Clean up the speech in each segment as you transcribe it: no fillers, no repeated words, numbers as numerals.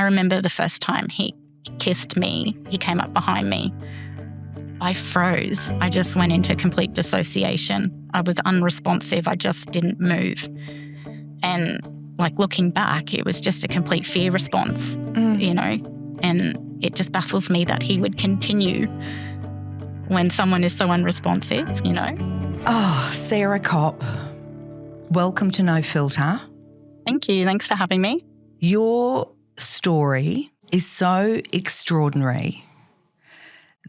remember the first time he kissed me, he came up behind me. I froze. I just went into complete dissociation. I was unresponsive. I just didn't move. And like looking back, it was just a complete fear response, you know, and it just baffles me that he would continue when someone is so unresponsive, you know. Oh, Sarah Kopp, welcome to No Filter. Thank you. Thanks for having me. Your story is so extraordinary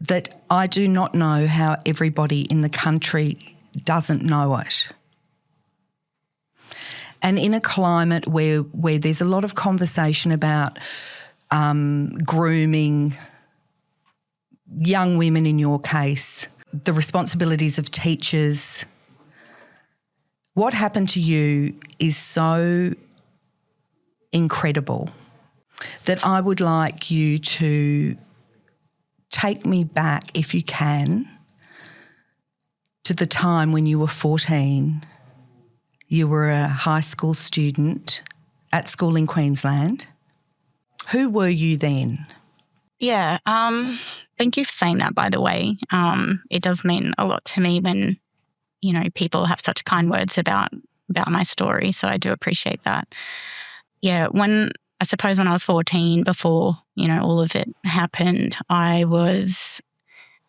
that I do not know how everybody in the country doesn't know it. And in a climate where there's a lot of conversation about grooming young women, in your case, the responsibilities of teachers, what happened to you is so incredible that I would like you to take me back, if you can, to the time when you were 14. You were a high school student at school in Queensland. Who were you then? Yeah, thank you for saying that, by the way. It does mean a lot to me when, you know, people have such kind words about my story, so I do appreciate that. Yeah, I suppose when I was 14, before, you know, all of it happened, I was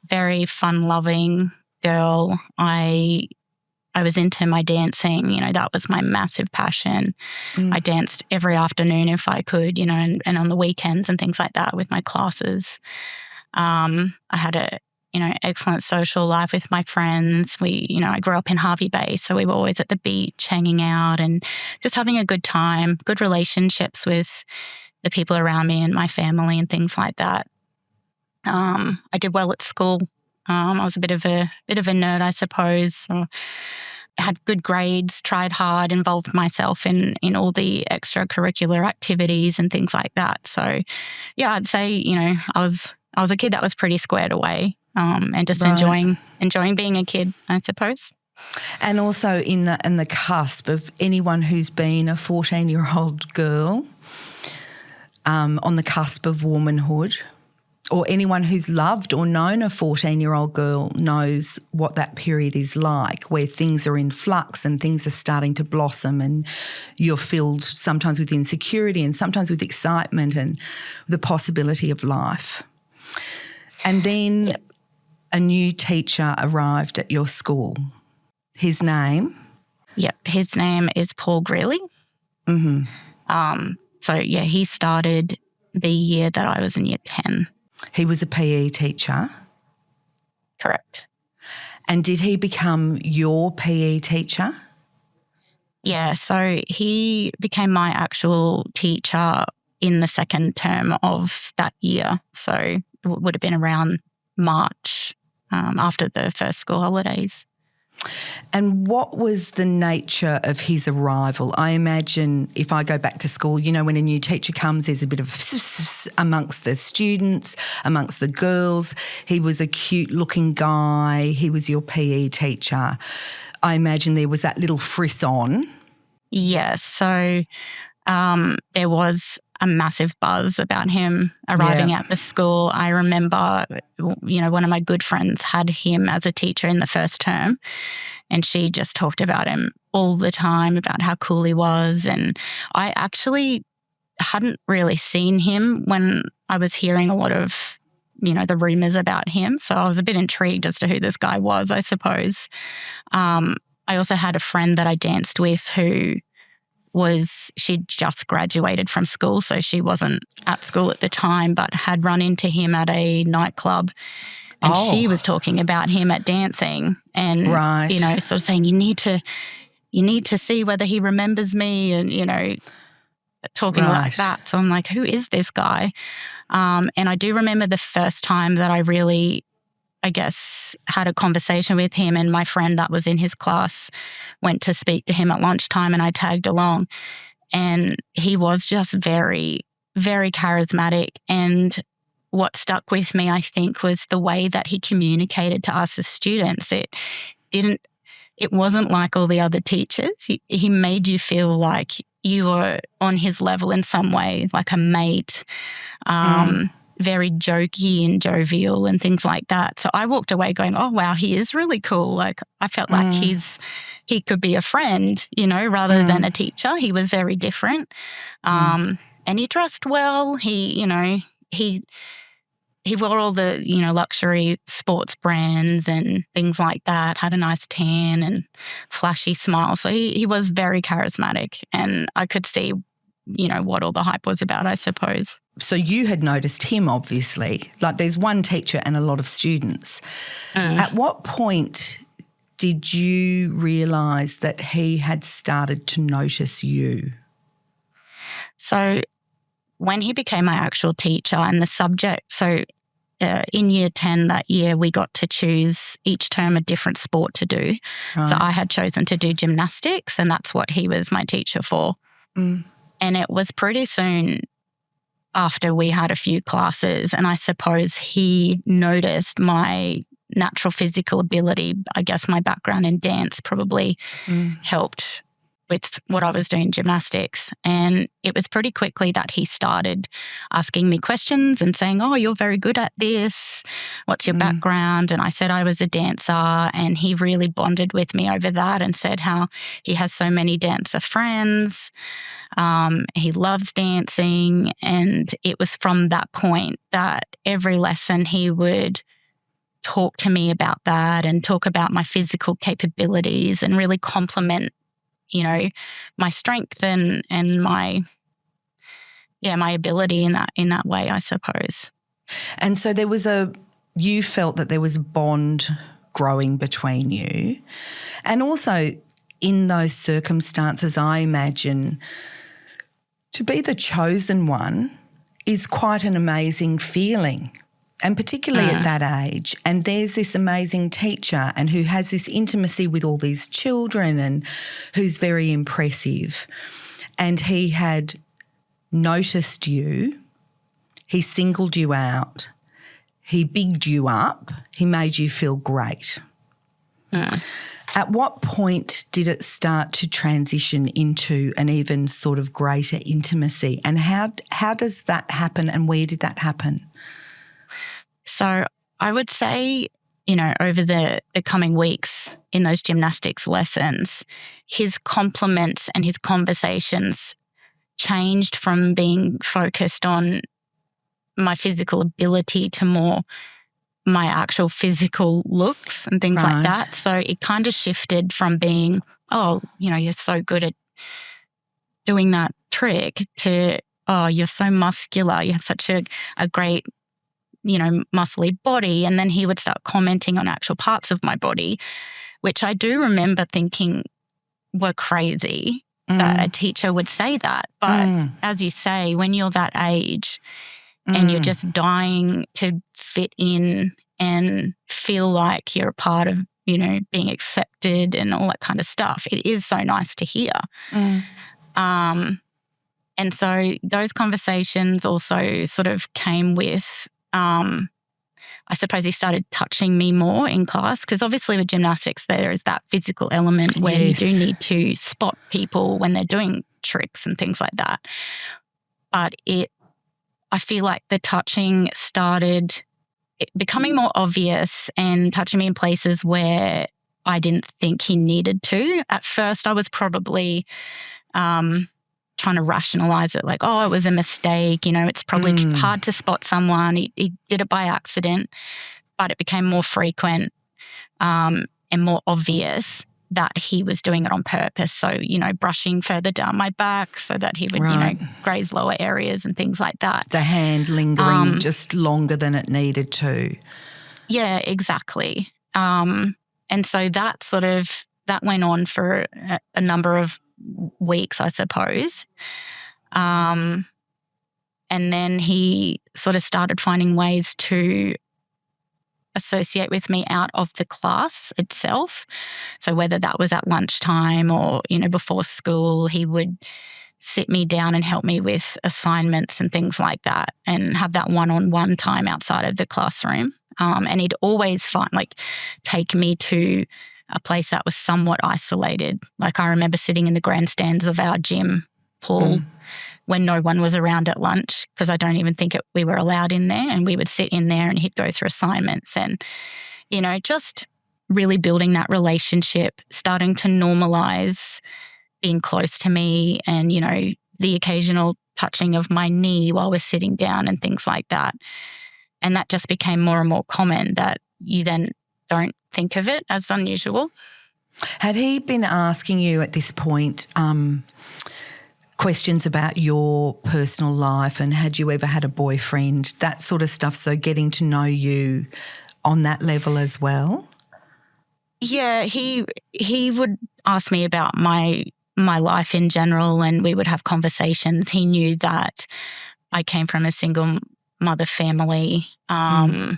very fun-loving girl. I was into my dancing, you know, that was my massive passion. I danced every afternoon if I could, you know, and on the weekends and things like that with my classes. I had a, you know, excellent social life with my friends. I grew up in Hervey Bay, so we were always at the beach hanging out and just having a good time, good relationships with the people around me and my family and things like that. I did well at school. I was a bit of a nerd, I suppose. So I had good grades, tried hard, involved myself in all the extracurricular activities and things like that. So, yeah, I'd say, you know, I was a kid that was pretty squared away, and just enjoying being a kid, I suppose. And also in the cusp of anyone who's been a 14-year-old girl, on the cusp of womanhood, or anyone who's loved or known a 14-year-old girl knows what that period is like, where things are in flux and things are starting to blossom and you're filled sometimes with insecurity and sometimes with excitement and the possibility of life. And then a new teacher arrived at your school. His name? Yeah, his name is Paul Greeley. Mm-hmm. So, yeah, he started the year that I was in year 10. He was a PE teacher? Correct. And did he become your PE teacher? Yeah, so he became my actual teacher in the second term of that year. So it would have been around March, after the first school holidays. And what was the nature of his arrival? I imagine if I go back to school, you know, when a new teacher comes, there's a bit of amongst the students, amongst the girls. He was a cute-looking guy. He was your PE teacher. I imagine there was that little frisson. Yes. So there was a massive buzz about him arriving at the school. I remember, you know, one of my good friends had him as a teacher in the first term, and she just talked about him all the time, about how cool he was. And I actually hadn't really seen him when I was hearing a lot of, you know, the rumours about him. So I was a bit intrigued as to who this guy was, I suppose. I also had a friend that I danced with who she'd just graduated from school, so she wasn't at school at the time, but had run into him at a nightclub, and she was talking about him at dancing, and you know, sort of saying you need to see whether he remembers me, and you know, talking like that. So I'm like, who is this guy? And I do remember the first time that I really, I guess, had a conversation with him, and my friend that was in his class went to speak to him at lunchtime, and I tagged along. And he was just very, very charismatic. And what stuck with me, I think, was the way that he communicated to us as students. It wasn't like all the other teachers. He made you feel like you were on his level in some way, like a mate, very jokey and jovial and things like that. So I walked away going, oh, wow, he is really cool. Like I felt like he could be a friend, rather than a teacher. He was very different. And he dressed well. He wore all the, luxury sports brands and things like that, had a nice tan and flashy smile. So he was very charismatic, and I could see, what all the hype was about, I suppose. So you had noticed him, obviously. Like there's one teacher and a lot of students. At what point did you realise that he had started to notice you? So when he became my actual teacher and the subject, in year 10 that year, we got to choose each term a different sport to do. Right. So I had chosen to do gymnastics, and that's what he was my teacher for. And it was pretty soon after we had a few classes, and I suppose he noticed my natural physical ability. I guess my background in dance probably helped with what I was doing in gymnastics. And it was pretty quickly that he started asking me questions and saying, oh, you're very good at this. What's your background? And I said I was a dancer, and he really bonded with me over that and said how he has so many dancer friends. He loves dancing. And it was from that point that every lesson he would talk to me about that and talk about my physical capabilities and really compliment my strength and my ability in that way, I suppose. And so you felt that there was a bond growing between you. And also in those circumstances, I imagine to be the chosen one is quite an amazing feeling. And particularly at that age. And there's this amazing teacher and who has this intimacy with all these children and who's very impressive. And he had noticed you. He singled you out. He bigged you up. He made you feel great. At what point did it start to transition into an even sort of greater intimacy? And how does that happen, and where did that happen? So I would say, over the coming weeks in those gymnastics lessons, his compliments and his conversations changed from being focused on my physical ability to more my actual physical looks and things like that. So it kind of shifted from being, oh, you're so good at doing that trick to, oh, you're so muscular, you have such a great muscly body. And then he would start commenting on actual parts of my body, which I do remember thinking were crazy that a teacher would say that. But as you say, when you're that age and you're just dying to fit in and feel like you're a part of, being accepted and all that kind of stuff, it is so nice to hear. And so those conversations also sort of came with, I suppose he started touching me more in class, because obviously with gymnastics there is that physical element where you do need to spot people when they're doing tricks and things like that. But I feel like the touching started becoming more obvious and touching me in places where I didn't think he needed to. At first I was probably trying to rationalize it like, oh, it was a mistake. It's probably hard to spot someone. He did it by accident, but it became more frequent and more obvious that he was doing it on purpose. So, brushing further down my back so that he would, graze lower areas and things like that. The hand lingering just longer than it needed to. Yeah, exactly. And so that went on for a number of weeks, I suppose. And then he sort of started finding ways to associate with me out of the class itself. So whether that was at lunchtime or, before school, he would sit me down and help me with assignments and things like that and have that one-on-one time outside of the classroom. And he'd always take me to a place that was somewhat isolated. Like I remember sitting in the grandstands of our gym pool when no one was around at lunch, because I don't even think we were allowed in there, and we would sit in there and he'd go through assignments and, just really building that relationship, starting to normalize being close to me and, the occasional touching of my knee while we're sitting down and things like that. And that just became more and more common, that you then don't think of it as unusual. Had he been asking you at this point questions about your personal life, and had you ever had a boyfriend, that sort of stuff, so getting to know you on that level as well? Yeah, he would ask me about my life in general, and we would have conversations. He knew that I came from a single mother family. I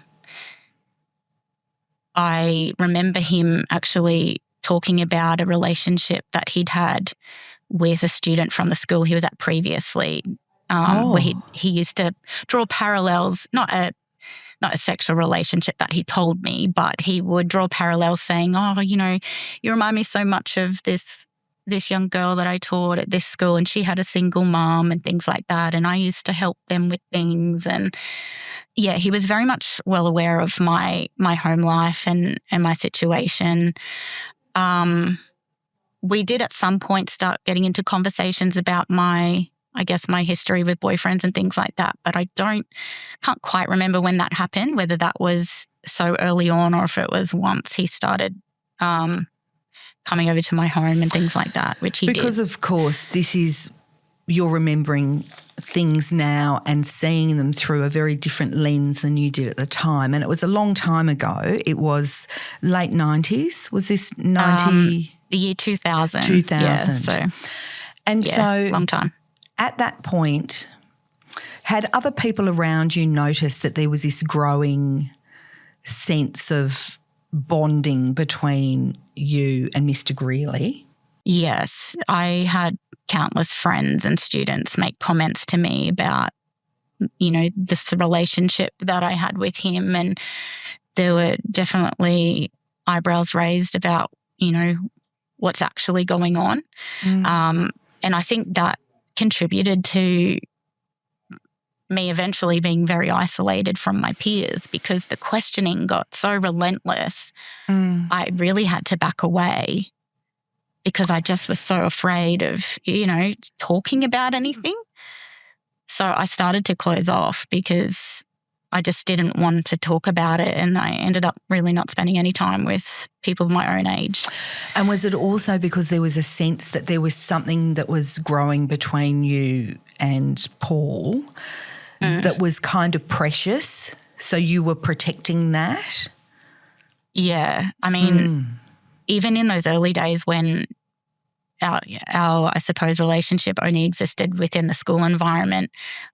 remember him actually talking about a relationship that he'd had with a student from the school he was at previously, where he used to draw parallels, not a sexual relationship that he told me, but he would draw parallels saying, you remind me so much of this young girl that I taught at this school, and she had a single mom and things like that, and I used to help them with things. And yeah, he was very much well aware of my home life and my situation. We did at some point start getting into conversations about my history with boyfriends and things like that, but I can't quite remember when that happened, whether that was so early on or if it was once he started coming over to my home and things like that, which he did. Because of course you're remembering things now and seeing them through a very different lens than you did at the time. And it was a long time ago. It was late 90s. Was this 90? The year 2000. 2000. Yeah, so long time. At that point, had other people around you noticed that there was this growing sense of bonding between you and Mr. Greeley? Yes, I had countless friends and students make comments to me about, this relationship that I had with him, and there were definitely eyebrows raised about, what's actually going on. And I think that contributed to me eventually being very isolated from my peers, because the questioning got so relentless. I really had to back away because I just was so afraid of, talking about anything. So I started to close off because I just didn't want to talk about it, and I ended up really not spending any time with people of my own age. And was it also because there was a sense that there was something that was growing between you and Paul that was kind of precious, so you were protecting that? Yeah. I mean, even in those early days when our, I suppose, relationship only existed within the school environment,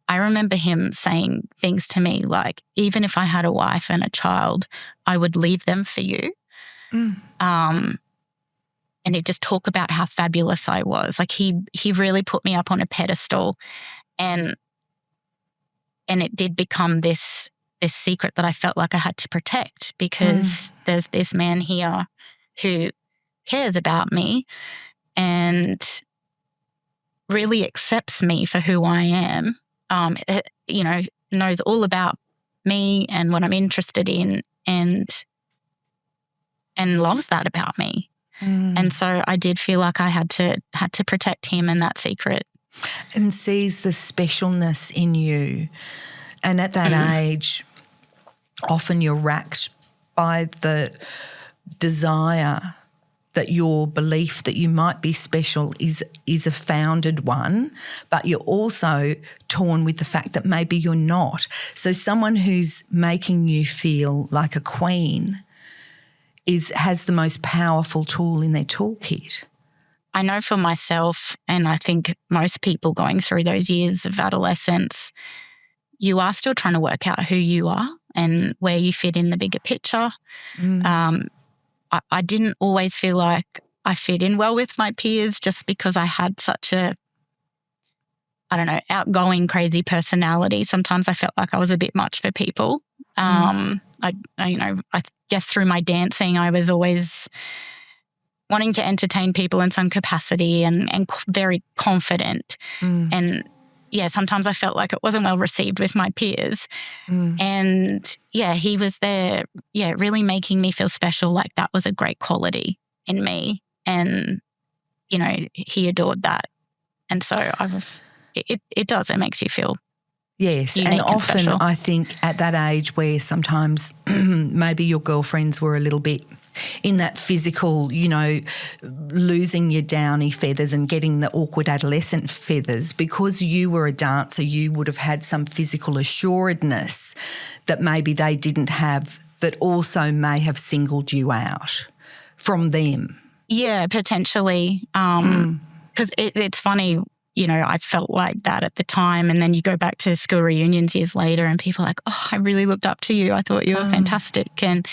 I remember him saying things to me like, even if I had a wife and a child, I would leave them for you. And he'd just talk about how fabulous I was. Like he really put me up on a pedestal, and it did become this secret that I felt like I had to protect, because there's this man here who cares about me and really accepts me for who I am, knows all about me and what I'm interested in, and loves that about me. And so I did feel like I had to protect him and that secret. And sees the specialness in you. And at that age, often you're racked by the desire that your belief that you might be special is a founded one, but you're also torn with the fact that maybe you're not. So someone who's making you feel like a queen has the most powerful tool in their toolkit. I know for myself, and I think most people going through those years of adolescence, you are still trying to work out who you are and where you fit in the bigger picture. I didn't always feel like I fit in well with my peers just because I had such a, outgoing, crazy personality. Sometimes I felt like I was a bit much for people. I guess through my dancing, I was always wanting to entertain people in some capacity and very confident. And yeah, sometimes I felt like it wasn't well received with my peers. And yeah, he was there, really making me feel special. Like that was a great quality in me. And, he adored that. And so it does, it makes you feel yes. unique And often special. I think at that age where sometimes maybe your girlfriends were a little bit in that physical, losing your downy feathers and getting the awkward adolescent feathers, because you were a dancer, you would have had some physical assuredness that maybe they didn't have, that also may have singled you out from them. Yeah, potentially. Because it's funny, I felt like that at the time. And then you go back to school reunions years later and people are like, oh, I really looked up to you. I thought you were fantastic. And,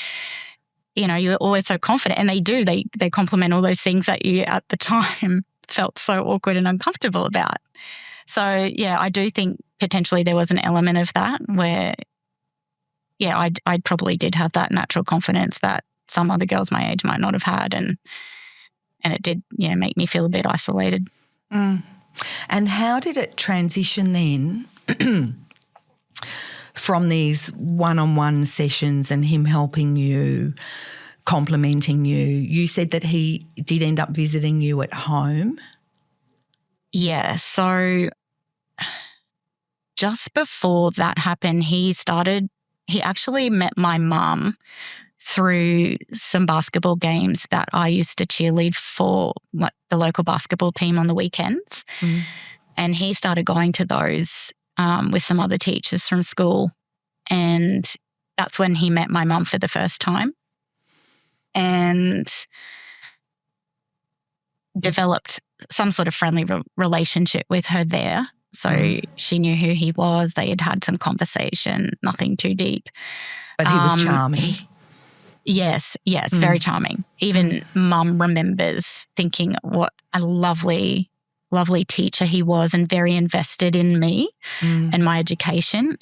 you're always so confident. And they do. They compliment all those things that you at the time felt so awkward and uncomfortable about. So, yeah, I do think potentially there was an element of that where, yeah, I probably did have that natural confidence that some other girls my age might not have had. And it did, make me feel a bit isolated. And how did it transition then from these one-on-one sessions and him helping you, complimenting you? You said that he did end up visiting you at home. Yeah, so just before that happened, he actually met my mum through some basketball games that I used to cheerlead for, like the local basketball team on the weekends. And he started going to those with some other teachers from school. And that's when he met my mum for the first time and developed some sort of friendly relationship with her there. So she knew who he was. They had had some conversation, nothing too deep. But he was charming. Yes, very charming. Even Mum remembers thinking what a lovely, lovely teacher he was and very invested in me and my education.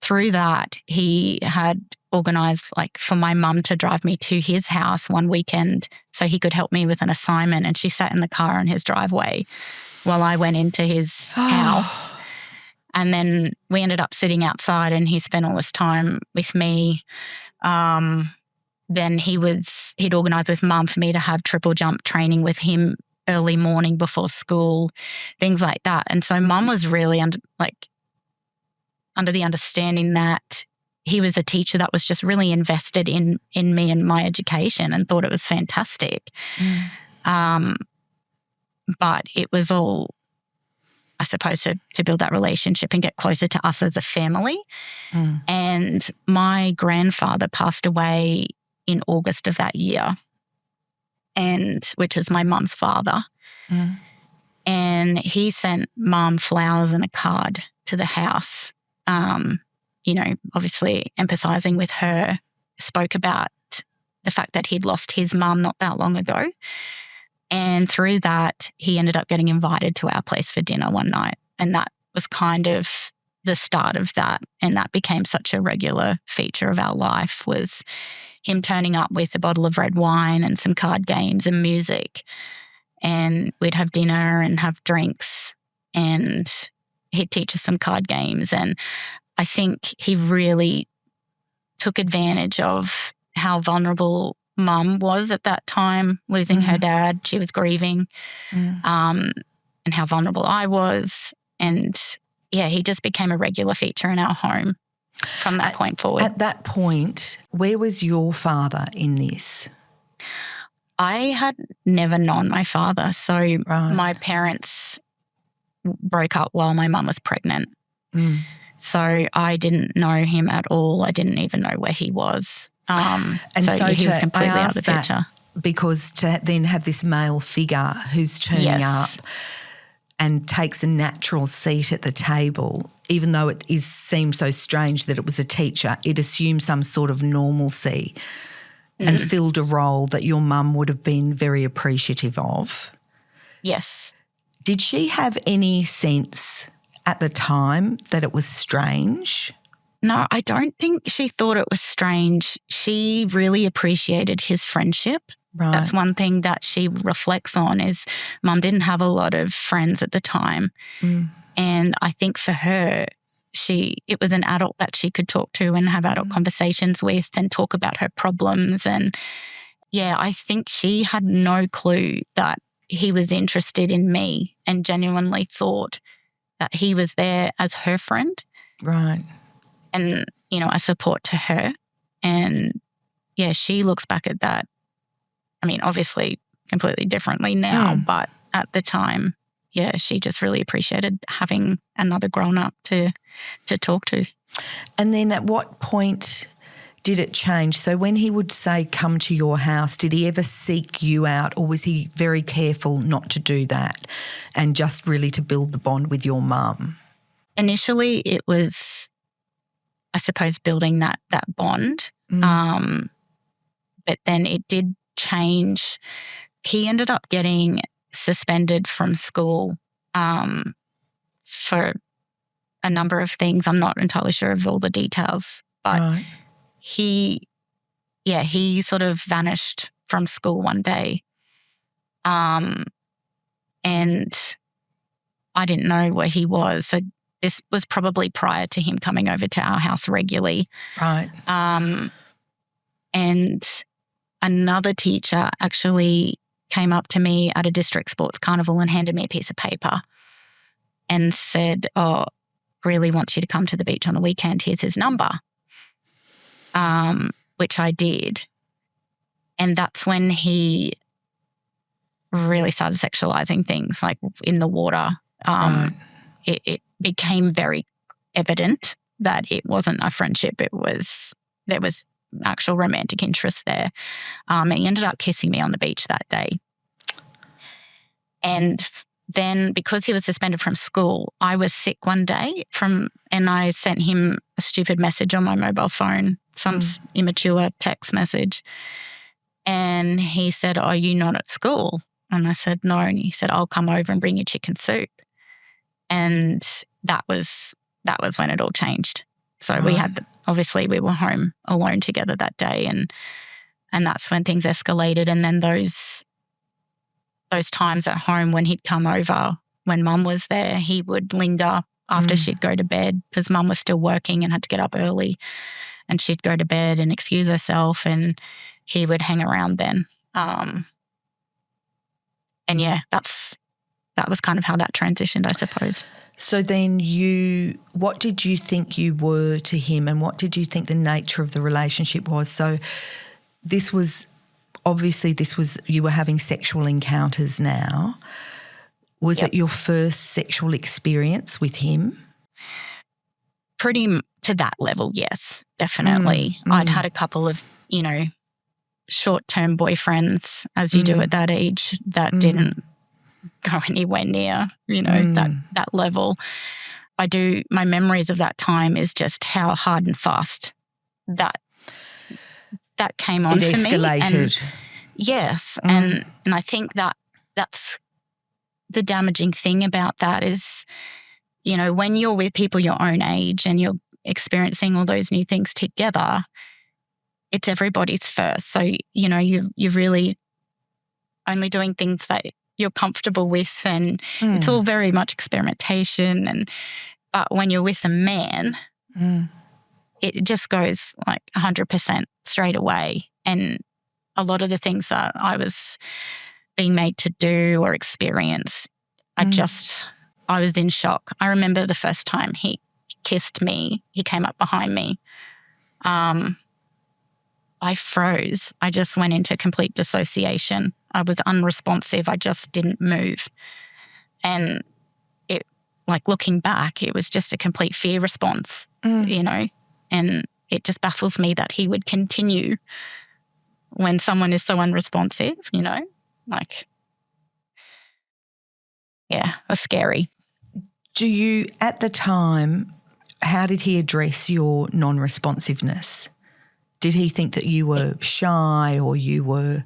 Through that, he had organised for my mum to drive me to his house one weekend so he could help me with an assignment, and she sat in the car on his driveway while I went into his house. And then we ended up sitting outside and he spent all this time with me. Then he'd organised with Mum for me to have triple jump training with him early morning before school, things like that. And so Mum was really under the understanding that he was a teacher that was just really invested in me and my education and thought it was fantastic. But it was all, I suppose, to build that relationship and get closer to us as a family. And my grandfather passed away in August of that year, which is my mum's father. And he sent Mum flowers and a card to the house, obviously empathising with her, spoke about the fact that he'd lost his mum not that long ago. And through that, he ended up getting invited to our place for dinner one night. And that was kind of the start of that. And that became such a regular feature of our life, was him turning up with a bottle of red wine and some card games and music. And we'd have dinner and have drinks, and he'd teach us some card games. And I think he really took advantage of how vulnerable Mum was at that time, losing her dad. She was grieving, and how vulnerable I was. And yeah, he just became a regular feature in our home from that point forward. At that point, where was your father in this? I had never known my father. So my parents broke up while my mum was pregnant. So I didn't know him at all. I didn't even know where he was. So he was completely out of the picture. Because to then have this male figure who's turning up and takes a natural seat at the table, even though it seems so strange that it was a teacher, it assumed some sort of normalcy and filled a role that your mum would have been very appreciative of. Yes. Did she have any sense at the time that it was strange? No, I don't think she thought it was strange. She really appreciated his friendship Right. That's one thing that she reflects on is Mum didn't have a lot of friends at the time. And I think for her, it was an adult that she could talk to and have adult conversations with and talk about her problems. And yeah, I think she had no clue that he was interested in me and genuinely thought that he was there as her friend. Right. And, a support to her. And yeah, she looks back at that. I mean, obviously completely differently now, but at the time, yeah, she just really appreciated having another grown up to talk to. And then at what point did it change? So when he would say, come to your house, did he ever seek you out, or was he very careful not to do that and just really to build the bond with your mum? Initially, it was, I suppose, building that bond. But then it did change. He ended up getting suspended from school for a number of things. I'm not entirely sure of all the details, but he sort of vanished from school one day. And I didn't know where he was. So this was probably prior to him coming over to our house regularly. Right. And another teacher actually came up to me at a district sports carnival and handed me a piece of paper and said, "Oh, really wants you to come to the beach on the weekend. Here's his number," which I did. And that's when he really started sexualizing things, like in the water. It became very evident that it wasn't a friendship. There was actual romantic interest there. And he ended up kissing me on the beach that day. And then because he was suspended from school, I was sick one day and I sent him a stupid message on my mobile phone, some immature text message. And he said, "Are you not at school?" And I said, "No." And he said, "I'll come over and bring you chicken soup." And that was when it all changed. So obviously we were home alone together that day, and that's when things escalated. And then those times at home when he'd come over, when Mum was there, he would linger after she'd go to bed because Mum was still working and had to get up early, and she'd go to bed and excuse herself, and he would hang around then. And yeah, that was kind of how that transitioned, I suppose. So then what did you think you were to him, and what did you think the nature of the relationship was? So this was, you were having sexual encounters now. Was it your first sexual experience with him? Pretty to that level, yes, definitely. I'd had a couple of, short-term boyfriends, as you do at that age, that didn't go anywhere near, that level. My memories of that time is just how hard and fast that came on for me. It escalated. Yes. And I think that's the damaging thing about that is, when you're with people your own age and you're experiencing all those new things together, it's everybody's first. So, you're really only doing things that you're comfortable with, and it's all very much experimentation. But when you're with a man, it just goes like 100% straight away. And a lot of the things that I was being made to do or experience, I was in shock. I remember the first time he kissed me, he came up behind me. I froze. I just went into complete dissociation. I was unresponsive. I just didn't move. And looking back, it was just a complete fear response, and it just baffles me that he would continue when someone is so unresponsive, it was scary. Do you, at the time, how did he address your non-responsiveness? Did he think that you were shy, or you were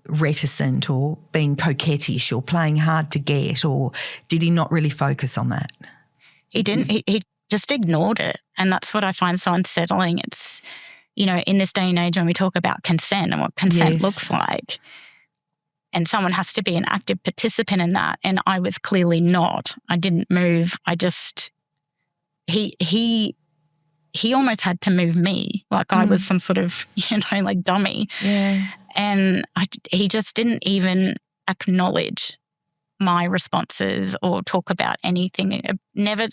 reticent, or being coquettish, or playing hard to get, or did he not really focus on that? He didn't. He just ignored it, and that's what I find so unsettling. in this day and age when we talk about consent and what consent Yes. looks like, and someone has to be an active participant in that, and I was clearly not. I didn't move. I just he almost had to move me like I was some sort of like dummy. Yeah. And he just didn't even acknowledge my responses or talk about anything. Never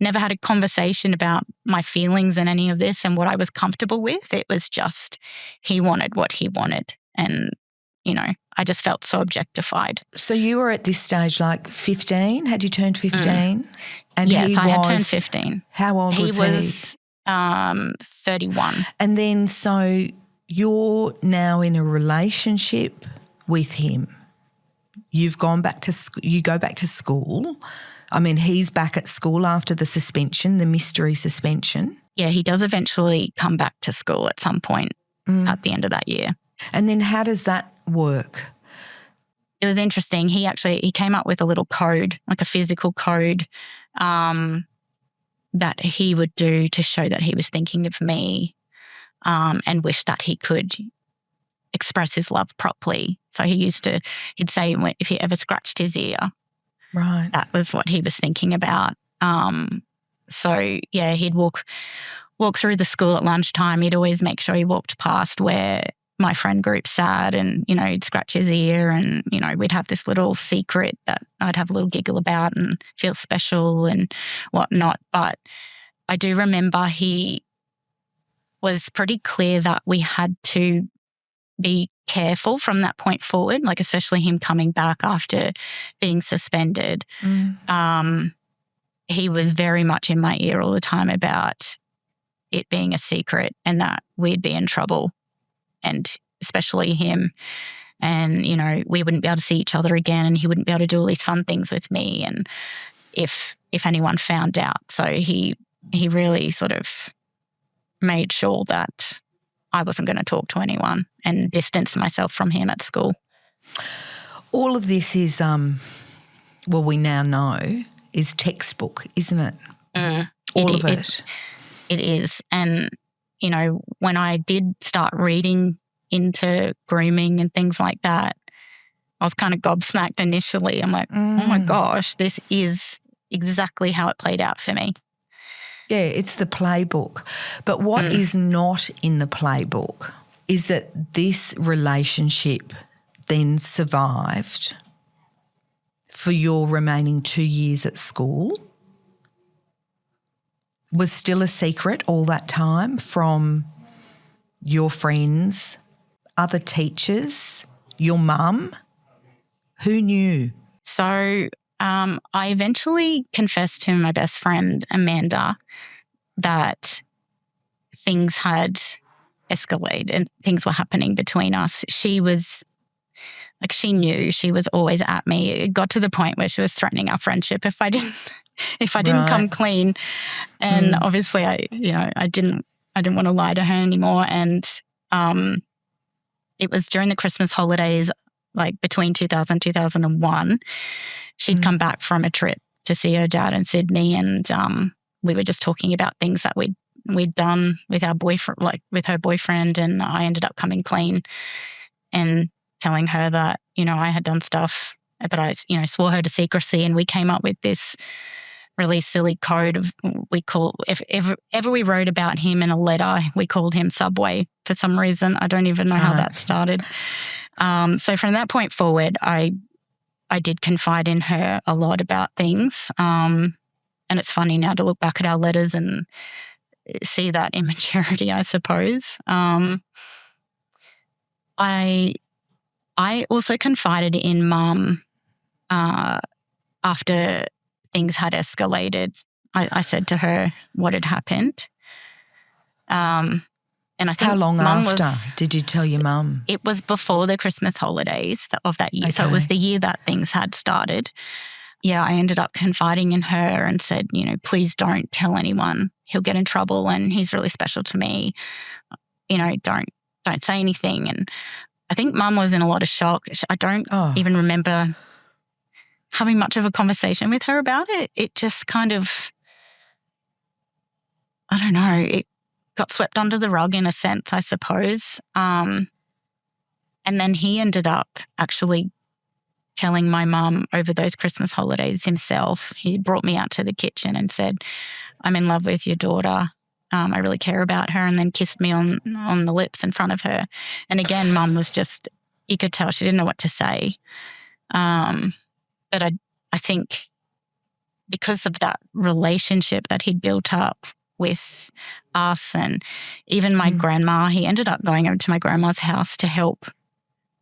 had a conversation about my feelings and any of this and what I was comfortable with. It was just he wanted what he wanted. And, I just felt so objectified. So you were at this stage like 15? Had you turned 15? And yes, he I had was, turned 15. How old was he? He was 31. And then so you're now in a relationship with him. You've gone back to you go back to school. I mean, he's back at school after the suspension, the mystery suspension. Yeah, he does eventually come back to school at some point at the end of that year. And then how does that work? It was interesting. He came up with a little code, like a physical code that he would do to show that he was thinking of me and wish that he could express his love properly. So he'd say if he ever scratched his ear, right, that was what he was thinking about. So yeah, he'd walk through the school at lunchtime. He'd always make sure he walked past where my friend group sat and, he'd scratch his ear and, we'd have this little secret that I'd have a little giggle about and feel special and whatnot. But I do remember he was pretty clear that we had to be careful from that point forward, like especially him coming back after being suspended. He was very much in my ear all the time about it being a secret and that we'd be in trouble, and especially him. And, we wouldn't be able to see each other again and he wouldn't be able to do all these fun things with me. And if anyone found out. So he really sort of made sure that I wasn't going to talk to anyone and distance myself from him at school. All of this is, we now know, is textbook, isn't it? All of it. It is. And, when I did start reading into grooming and things like that, I was kind of gobsmacked initially. I'm like, oh my gosh, this is exactly how it played out for me. Yeah, it's the playbook. But what is not in the playbook is that this relationship then survived for your remaining 2 years at school, was still a secret all that time from your friends, other teachers, your mum. Who knew? So I eventually confessed to my best friend, Amanda, that things had escalated and things were happening between us. She was like, she knew, she was always at me. It got to the point where she was threatening our friendship if I didn't come clean. And obviously I didn't want to lie to her anymore. And it was during the Christmas holidays, like between 2000 and 2001, she'd come back from a trip to see her dad in Sydney, and we were just talking about things that we'd done with our boyfriend, like with her boyfriend, and I ended up coming clean and telling her that, I had done stuff, but I, swore her to secrecy, and we came up with this really silly code of, if ever we wrote about him in a letter, we called him Subway for some reason. I don't even know how that started. So from that point forward, I did confide in her a lot about things. And it's funny now to look back at our letters and see that immaturity, I suppose. I also confided in Mum after things had escalated. I said to her what had happened. And I think how long Mum after did you tell your mum? It was before the Christmas holidays of that year. Okay. So it was the year that things had started. Yeah, I ended up confiding in her and said, please don't tell anyone. He'll get in trouble and he's really special to me. Don't say anything. And I think Mum was in a lot of shock. I don't even remember having much of a conversation with her about it. It just kind of, I don't know, it got swept under the rug in a sense, I suppose. And then he ended up actually telling my mum over those Christmas holidays himself. He brought me out to the kitchen and said, "I'm in love with your daughter. I really care about her," and then kissed me on the lips in front of her. And again, Mum was just, you could tell she didn't know what to say. But I think because of that relationship that he'd built up with us, and even my grandma, he ended up going over to my grandma's house to help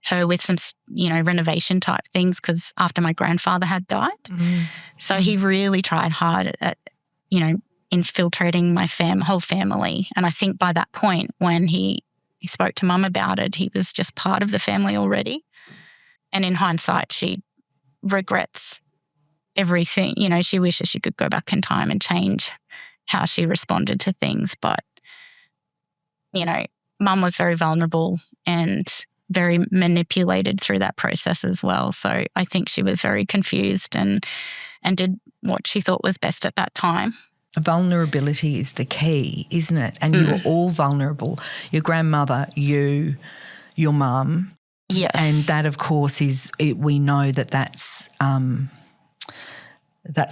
her with some, renovation type things, because after my grandfather had died. So he really tried hard at infiltrating my whole family. And I think by that point, when he spoke to Mum about it, he was just part of the family already. And in hindsight, she regrets everything. She wishes she could go back in time and change how she responded to things. But, Mum was very vulnerable and very manipulated through that process as well. So I think she was very confused and did what she thought was best at that time. Vulnerability is the key, isn't it? And you were all vulnerable. Your grandmother, you, your mum. Yes. And that, of course, we know that's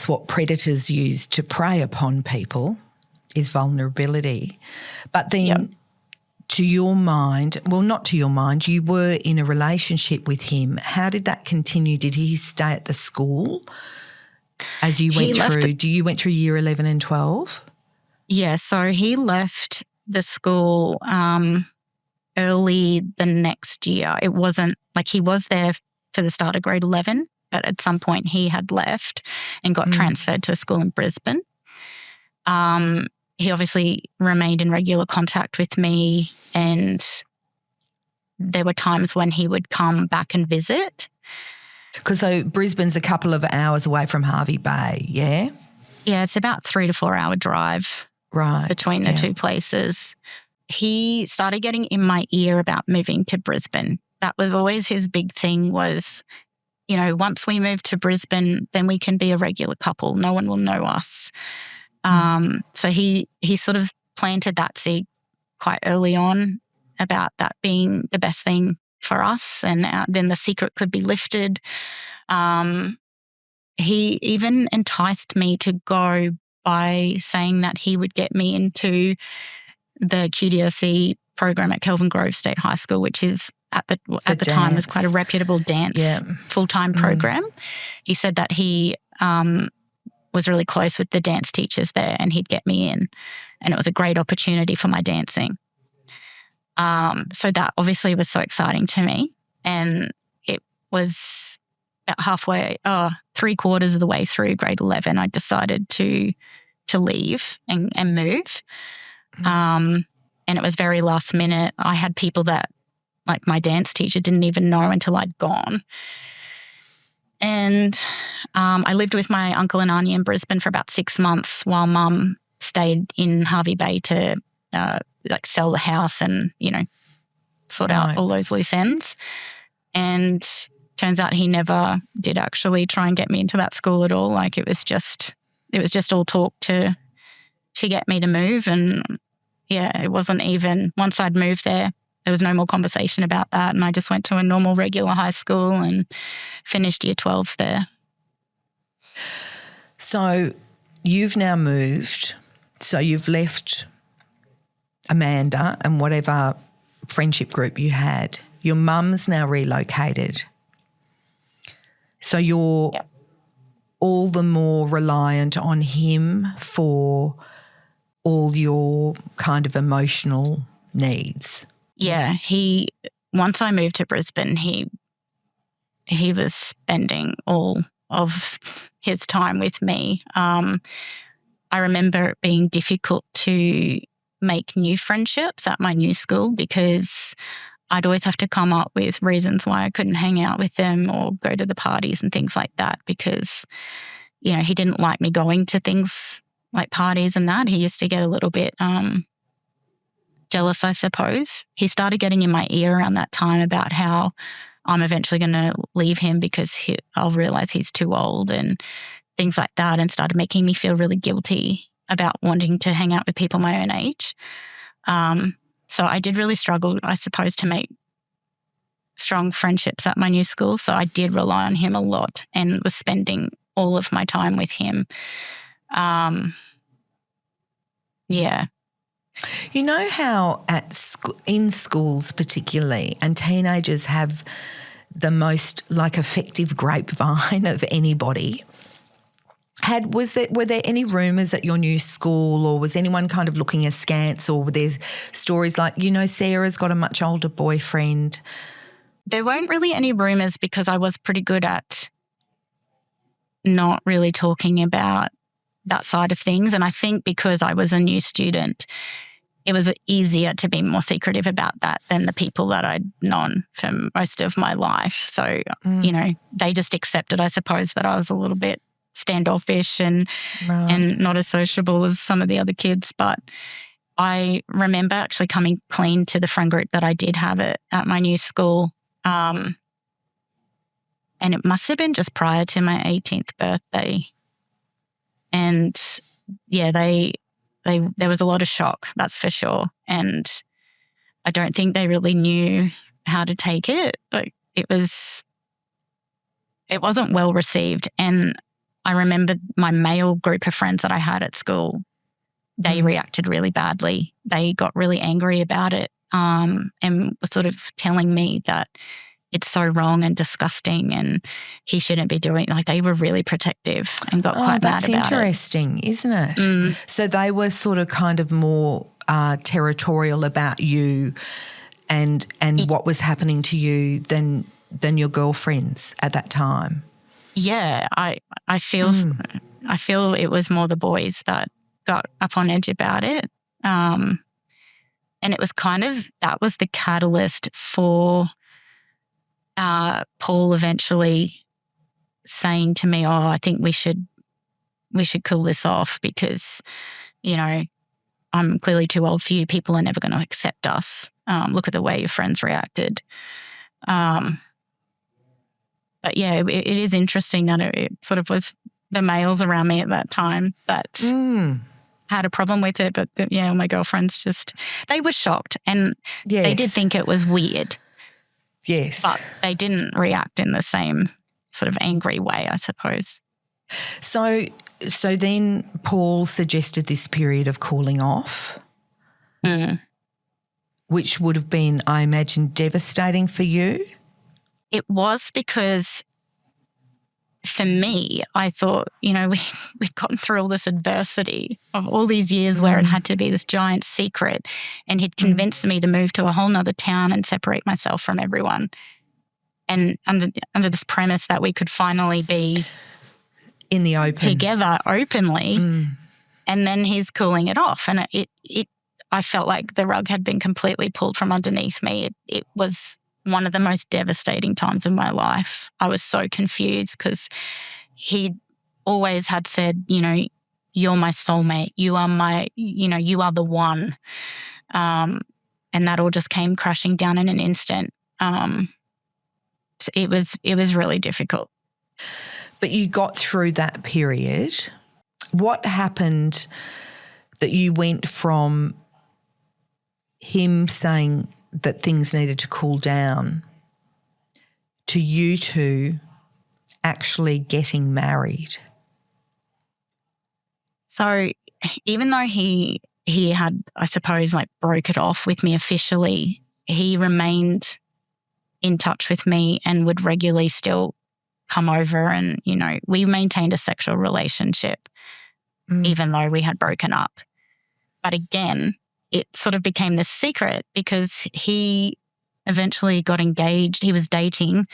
what predators use to prey upon people, is vulnerability. But then to your mind, well, not to your mind, you were in a relationship with him. How did that continue? Did he stay at the school as you went through? You went through year 11 and 12? Yeah, so he left the school early the next year. It wasn't like he was there for the start of grade 11, but at some point he had left and got transferred to a school in Brisbane. He obviously remained in regular contact with me, and there were times when he would come back and visit. Because Brisbane's a couple of hours away from Hervey Bay, yeah? Yeah, it's about 3 to 4 hour drive between the two places. He started getting in my ear about moving to Brisbane. That was always his big thing was, once we move to Brisbane, then we can be a regular couple. No one will know us. So he sort of planted that seed quite early on about that being the best thing for us, and then the secret could be lifted. He even enticed me to go by saying that he would get me into the QDSE program at Kelvin Grove State High School, which is at the time was quite a reputable dance full-time program. He said that he was really close with the dance teachers there, and he'd get me in, and it was a great opportunity for my dancing. So that obviously was so exciting to me, and it was about 3/4 of the way through grade 11, I decided to leave and move. And it was very last minute. I had people that, like my dance teacher, didn't even know until I'd gone. And I lived with my uncle and auntie in Brisbane for about 6 months while Mum stayed in Hervey Bay to sell the house and, sort out all those loose ends. And turns out he never did actually try and get me into that school at all. Like it was just all talk to get me to move. And it wasn't even, once I'd moved there was no more conversation about that. And I just went to a normal regular high school and finished year 12 there. So you've now moved. So you've left Amanda and whatever friendship group you had. Your mum's now relocated. So you're all the more reliant on him for all your kind of emotional needs. Yeah, once I moved to Brisbane, he was spending all of his time with me. I remember it being difficult to make new friendships at my new school because I'd always have to come up with reasons why I couldn't hang out with them or go to the parties and things like that because, he didn't like me going to things like parties and that. He used to get a little bit jealous, I suppose. He started getting in my ear around that time about how I'm eventually going to leave him because I'll realize he's too old and things like that, and started making me feel really guilty about wanting to hang out with people my own age. So I did really struggle, I suppose, to make strong friendships at my new school. So I did rely on him a lot and was spending all of my time with him. Yeah. You know how in schools particularly, and teenagers have the most effective grapevine of anybody. Were there any rumours at your new school, or was anyone kind of looking askance, or were there stories like, Sarah's got a much older boyfriend? There weren't really any rumours because I was pretty good at not really talking about that side of things. And I think because I was a new student, it was easier to be more secretive about that than the people that I'd known for most of my life. So, they just accepted, I suppose, that I was a little bit standoffish and not as sociable as some of the other kids. But I remember actually coming clean to the friend group that I did have at my new school. And it must have been just prior to my 18th birthday. And yeah, there was a lot of shock, that's for sure. And I don't think they really knew how to take it. Like it wasn't well received. And I remember my male group of friends that I had at school, they reacted really badly. They got really angry about it, and were sort of telling me that it's so wrong and disgusting and he shouldn't be doing, they were really protective and got quite mad about it. That's interesting, isn't it? So they were sort of kind of more territorial about you and what was happening to you than your girlfriends at that time. Yeah, I feel it was more the boys that got up on edge about it. And it was that was the catalyst for Paul eventually saying to me, I think we should cool this off because, I'm clearly too old for you. People are never going to accept us. Look at the way your friends reacted. But yeah, it is interesting that it sort of was the males around me at that time that had a problem with it. But my girlfriends they were shocked and they did think it was weird. Yes. But they didn't react in the same sort of angry way, I suppose. So then Paul suggested this period of cooling off, which would have been, I imagine, devastating for you. It was because for me, I thought, we'd gotten through all this adversity of all these years where it had to be this giant secret, and he'd convinced me to move to a whole nother town and separate myself from everyone. And under this premise that we could finally be in the open together openly, and then he's cooling it off. And I felt like the rug had been completely pulled from underneath me. It was one of the most devastating times of my life. I was so confused because he always had said, you're my soulmate. You are you are the one. And that all just came crashing down in an instant. So it was really difficult. But you got through that period. What happened that you went from him saying that things needed to cool down to you two actually getting married? So even though he had, I suppose, broke it off with me officially, he remained in touch with me and would regularly still come over and, we maintained a sexual relationship even though we had broken up. But again, it sort of became this secret because he eventually got engaged. He was dating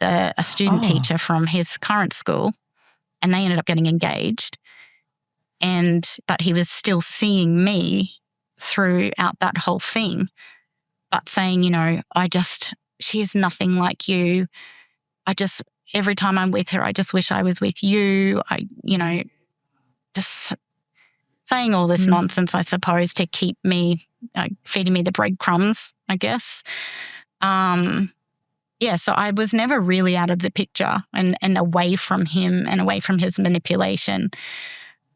a student teacher from his current school, and they ended up getting engaged. But he was still seeing me throughout that whole thing, but saying, she is nothing like you. Every time I'm with her, I just wish I was with you. Just saying all this nonsense, I suppose, to keep me, feeding me the breadcrumbs, I guess. So I was never really out of the picture and away from him and away from his manipulation.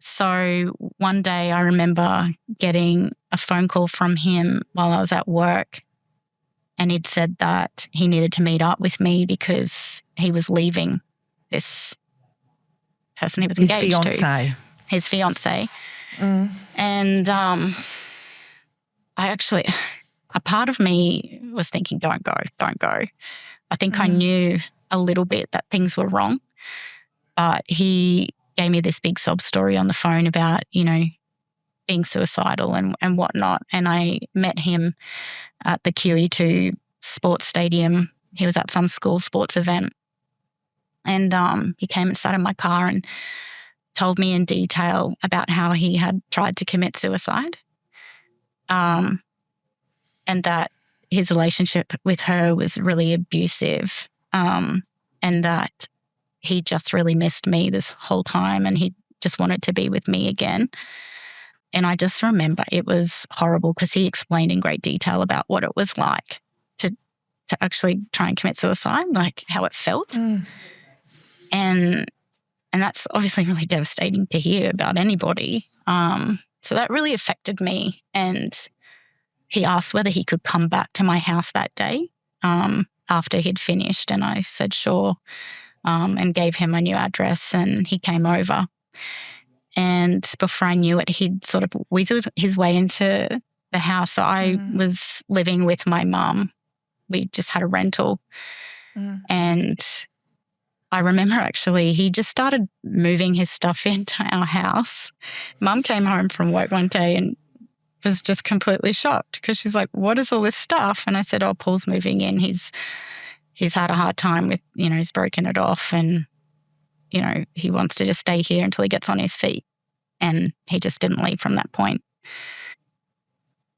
So one day I remember getting a phone call from him while I was at work, and he'd said that he needed to meet up with me because he was leaving this person he was engaged to. His fiancée. And I actually, a part of me was thinking, don't go. I think I knew a little bit that things were wrong, but he gave me this big sob story on the phone about, being suicidal and whatnot. And I met him at the QE2 sports stadium. He was at some school sports event. And he came and sat in my car and told me in detail about how he had tried to commit suicide, and that his relationship with her was really abusive, and that he just really missed me this whole time and he just wanted to be with me again. And I just remember it was horrible because he explained in great detail about what it was like to actually try and commit suicide, like how it felt. And that's obviously really devastating to hear about anybody. So that really affected me. And he asked whether he could come back to my house that day after he'd finished. And I said, sure, and gave him a new address, and he came over. And before I knew it, he'd sort of weaseled his way into the house. So I was living with my mum. We just had a rental. And I remember actually he just started moving his stuff into our house. Mum came home from work one day and was just completely shocked because she's like, what is all this stuff? And I said, oh, Paul's moving in. He's had a hard time with, he's broken it off and, he wants to just stay here until he gets on his feet. And he just didn't leave from that point.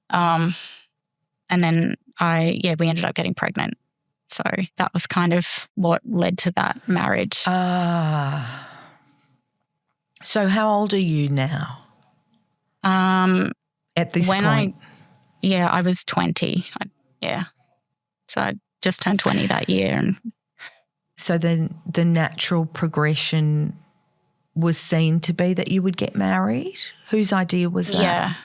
And then we ended up getting pregnant. So that was kind of what led to that marriage. So how old are you now? At this point? I was 20. So I just turned 20 that year. And so then the natural progression was seen to be that you would get married? Whose idea was that?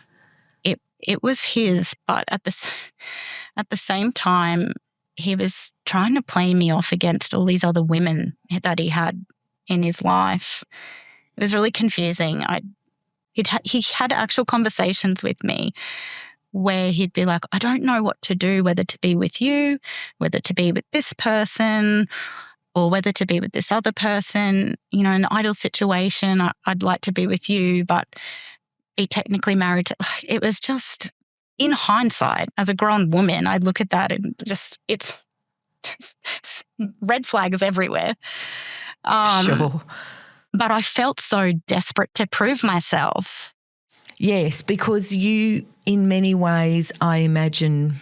Yeah, it was his, but at the same time, he was trying to play me off against all these other women that he had in his life. It was really confusing. He had actual conversations with me where he'd be like, I don't know what to do, whether to be with you, whether to be with this person, or whether to be with this other person. In an ideal situation, I'd like to be with you, but be technically married to, it was just, in hindsight, as a grown woman, I'd look at that and just, it's red flags everywhere. Sure. But I felt so desperate to prove myself. Yes, because you, in many ways, I imagine,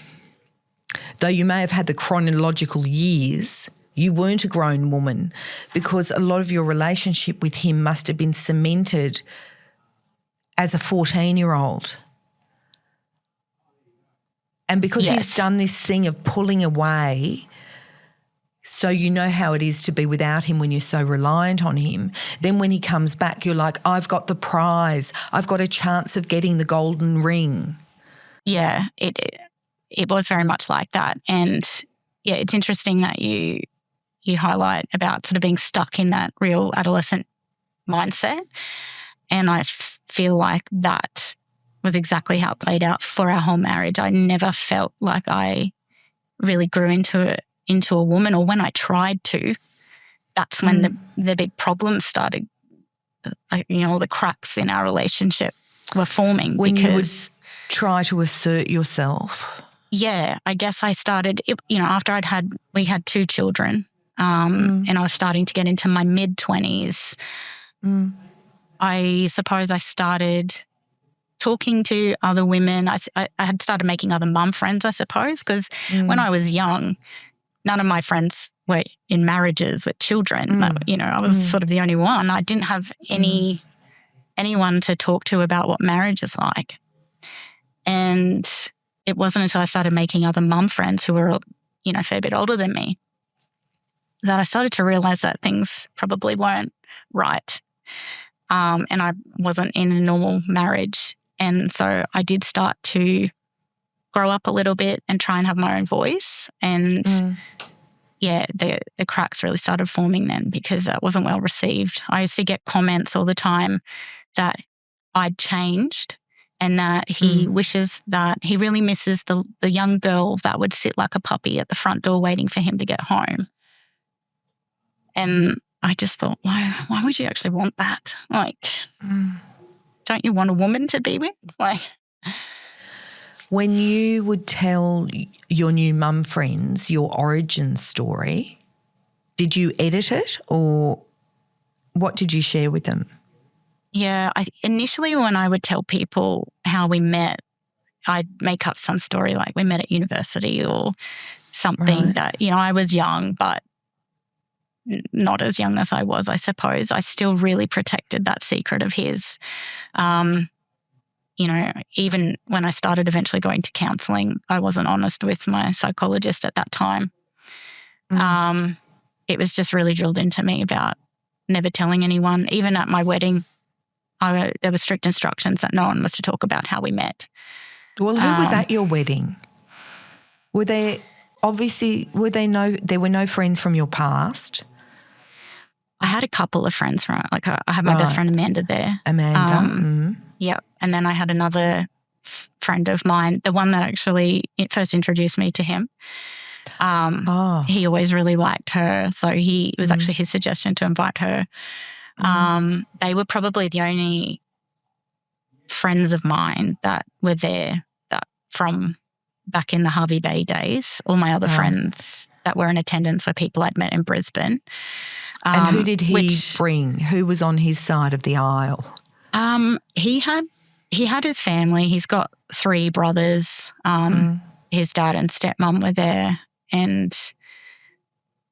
though you may have had the chronological years, you weren't a grown woman because a lot of your relationship with him must have been cemented as a 14-year-old. And because he's done this thing of pulling away, so you know how it is to be without him when you're so reliant on him, then when he comes back, you're like, I've got the prize. I've got a chance of getting the golden ring. Yeah, it was very much like that. And, yeah, it's interesting that you highlight about sort of being stuck in that real adolescent mindset. And I feel like that was exactly how it played out for our whole marriage. I never felt like I really grew into a woman, or when I tried to, that's when the big problems started. All the cracks in our relationship were forming. When you would try to assert yourself. Yeah, I guess I started, after we had 2 children, and I was starting to get into my mid-20s. I suppose I started talking to other women. I had started making other mum friends, I suppose, because when I was young, none of my friends were in marriages with children. I was sort of the only one. I didn't have anyone to talk to about what marriage is like. And it wasn't until I started making other mum friends who were, a fair bit older than me, that I started to realize that things probably weren't right. and I wasn't in a normal marriage. And so I did start to grow up a little bit and try and have my own voice. And the cracks really started forming then because that wasn't well received. I used to get comments all the time that I'd changed and that he wishes that he really misses the young girl that would sit like a puppy at the front door waiting for him to get home. And I just thought, why would you actually want that? Like, don't you want a woman to be with? Like, when you would tell your new mum friends your origin story, did you edit it or what did you share with them? Yeah, initially when I would tell people how we met, I'd make up some story like we met at university or something that, I was young, but not as young as I was, I suppose. I still really protected that secret of his. Even when I started eventually going to counselling, I wasn't honest with my psychologist at that time. It was just really drilled into me about never telling anyone. Even at my wedding, there were strict instructions that no one was to talk about how we met. Well, who was at your wedding? There were no friends from your past? I had a couple of friends from it. Like I had my best friend Amanda there. Yep. And then I had another friend of mine, the one that actually first introduced me to him. He always really liked her. So it was actually his suggestion to invite her. They were probably the only friends of mine that were there that from back in the Harvey Bay days. All my other friends that were in attendance were people I'd met in Brisbane. And who did he bring? Who was on his side of the aisle? He had his family. He's got 3 brothers. His dad and stepmom were there, and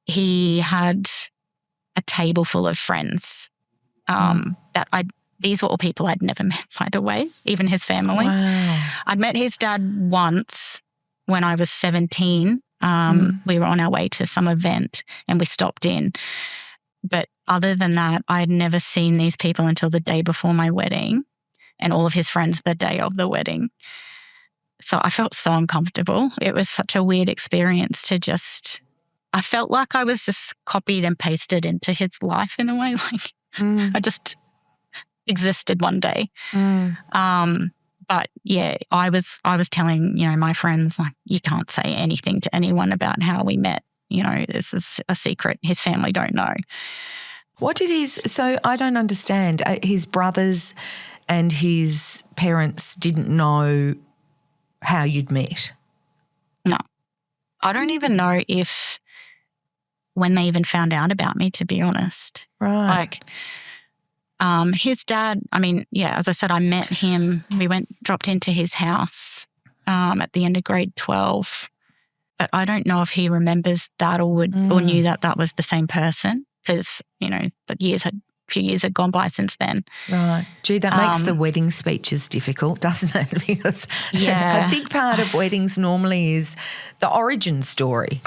he had a table full of friends these were all people I'd never met, by the way, even his family. Wow. I'd met his dad once when I was 17. We were on our way to some event and we stopped in. But other than that, I had never seen these people until the day before my wedding and all of his friends the day of the wedding. So I felt so uncomfortable. It was such a weird experience I felt like I was just copied and pasted into his life in a way. Like I just existed one day. But yeah, I was telling, my friends, like, you can't say anything to anyone about how we met. This is a secret. His family don't know. So I don't understand. His brothers and his parents didn't know how you'd met? No. I don't even know when they even found out about me, to be honest. Right. Like, his dad, as I said, I met him. We dropped into his house at the end of grade 12. But I don't know if he remembers that or knew that was the same person because, the few years had gone by since then. Right. Gee, that makes the wedding speeches difficult, doesn't it? Because a big part of weddings normally is the origin story.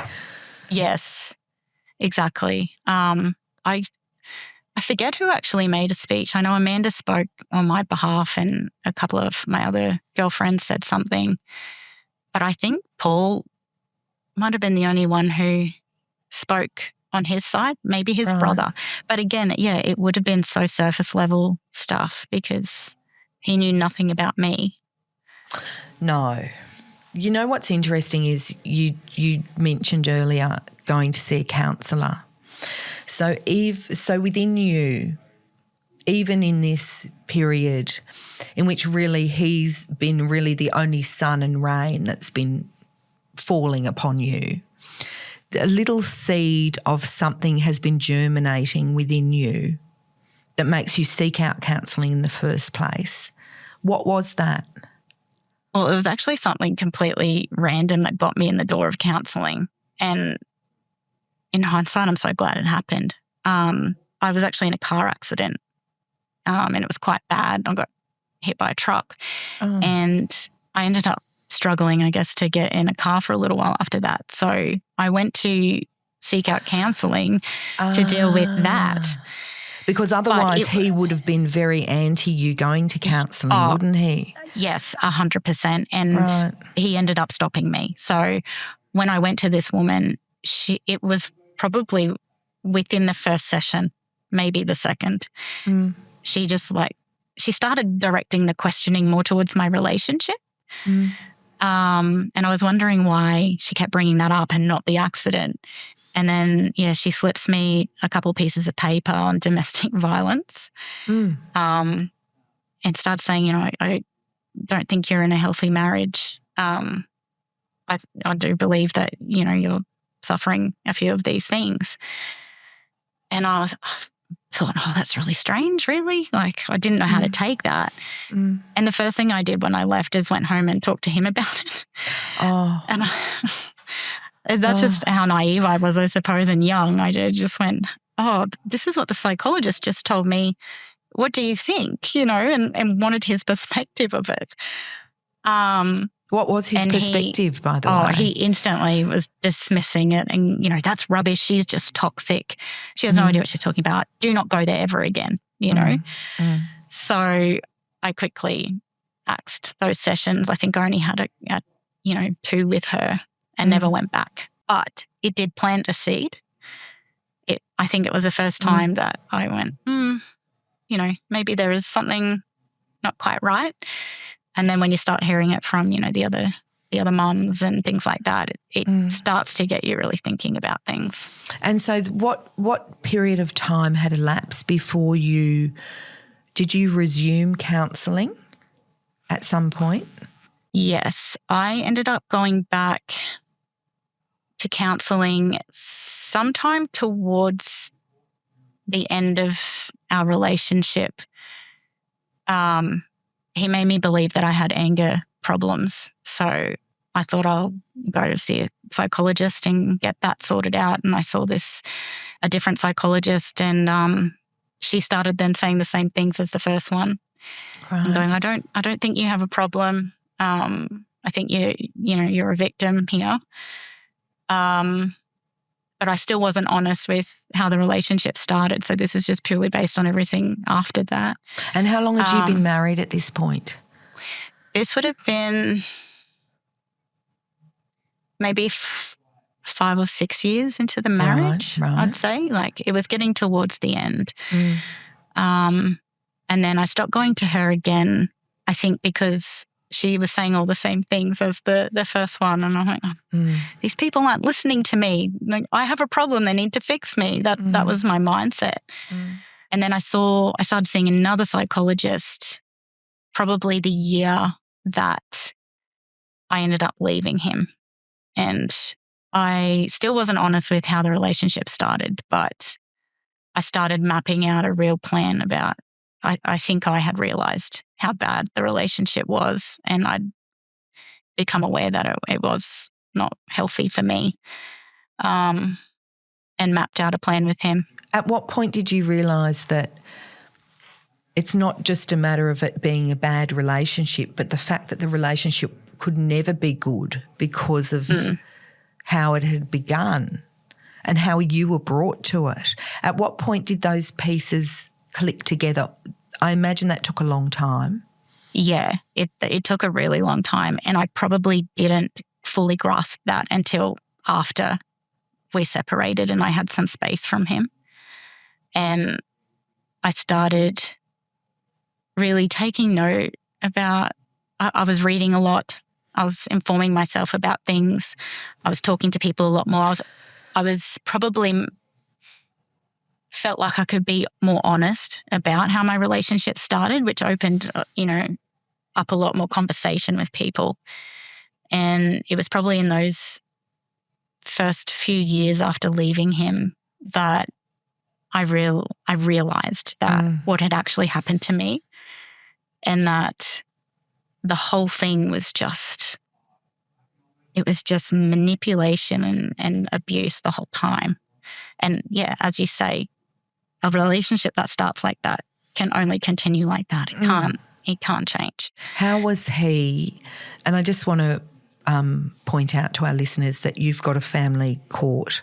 Yes, exactly. I forget who actually made a speech. I know Amanda spoke on my behalf and a couple of my other girlfriends said something. But I think Paul might have been the only one who spoke on his side, maybe his brother. But again, it would have been so surface level stuff because he knew nothing about me. No. You know what's interesting is you mentioned earlier going to see a counsellor. So within you, even in this period in which really he's been really the only sun and rain that's been falling upon you, a little seed of something has been germinating within you that makes you seek out counselling in the first place. What was that? Well, it was actually something completely random that got me in the door of counselling. And in hindsight, I'm so glad it happened. I was actually in a car accident and it was quite bad. I got hit by a truck and I ended up struggling, I guess, to get in a car for a little while after that. So I went to seek out counselling to deal with that. Because otherwise he would have been very anti you going to counselling, wouldn't he? Yes, 100%. And he ended up stopping me. So when I went to this woman, it was probably within the first session, maybe the second. She just she started directing the questioning more towards my relationship. And I was wondering why she kept bringing that up and not the accident. And then, she slips me a couple of pieces of paper on domestic violence and starts saying, I don't think you're in a healthy marriage. I do believe that, you're suffering a few of these things. And I thought, that's really strange, really. I didn't know how to take that. And the first thing I did when I left is went home and talked to him about it. And that's just how naive I was, I suppose, and young. I just went, this is what the psychologist just told me. What do you think? And wanted his perspective of it. What was his perspective, by the way? He instantly was dismissing it and, that's rubbish. She's just toxic. She has no idea what she's talking about. Do not go there ever again, So I quickly axed those sessions. I think I only had 2 with her and never went back. But it did plant a seed. I think it was the first time that I went, maybe there is something not quite right. And then when you start hearing it from, the other mums and things like that, it starts to get you really thinking about things. And so what period of time had elapsed before did you resume counselling at some point? Yes, I ended up going back to counselling sometime towards the end of our relationship. He made me believe that I had anger problems. So I thought I'll go to see a psychologist and get that sorted out. And I saw a different psychologist, and she started then saying the same things as the first one. Right. And going, I don't think you have a problem. I think you're a victim here. But I still wasn't honest with how the relationship started. So this is just purely based on everything after that. And how long had you been married at this point? This would have been maybe 5 or 6 years into the marriage, right. I'd say. It was getting towards the end. And then I stopped going to her again, I think because she was saying all the same things as the first one. And I'm like, these people aren't listening to me. I have a problem. They need to fix me. That was my mindset. And then I started seeing another psychologist probably the year that I ended up leaving him. And I still wasn't honest with how the relationship started, but I started mapping out a real plan about, I think I had realized how bad the relationship was, and I'd become aware that it was not healthy for me, and mapped out a plan with him. At what point did you realise that it's not just a matter of it being a bad relationship, but the fact that the relationship could never be good because of how it had begun and how you were brought to it? At what point did those pieces click together? I imagine that took a long time. Yeah, it took a really long time, and I probably didn't fully grasp that until after we separated and I had some space from him. And I started really taking note about, I was reading a lot. I was informing myself about things. I was talking to people a lot more. I was probably felt like I could be more honest about how my relationship started, which opened, up a lot more conversation with people. And it was probably in those first few years after leaving him that I realized that what had actually happened to me, and that the whole thing was just manipulation and abuse the whole time. And yeah, as you say, a relationship that starts like that can only continue like that. It can't change. How was he? And I just want to point out to our listeners that you've got a family court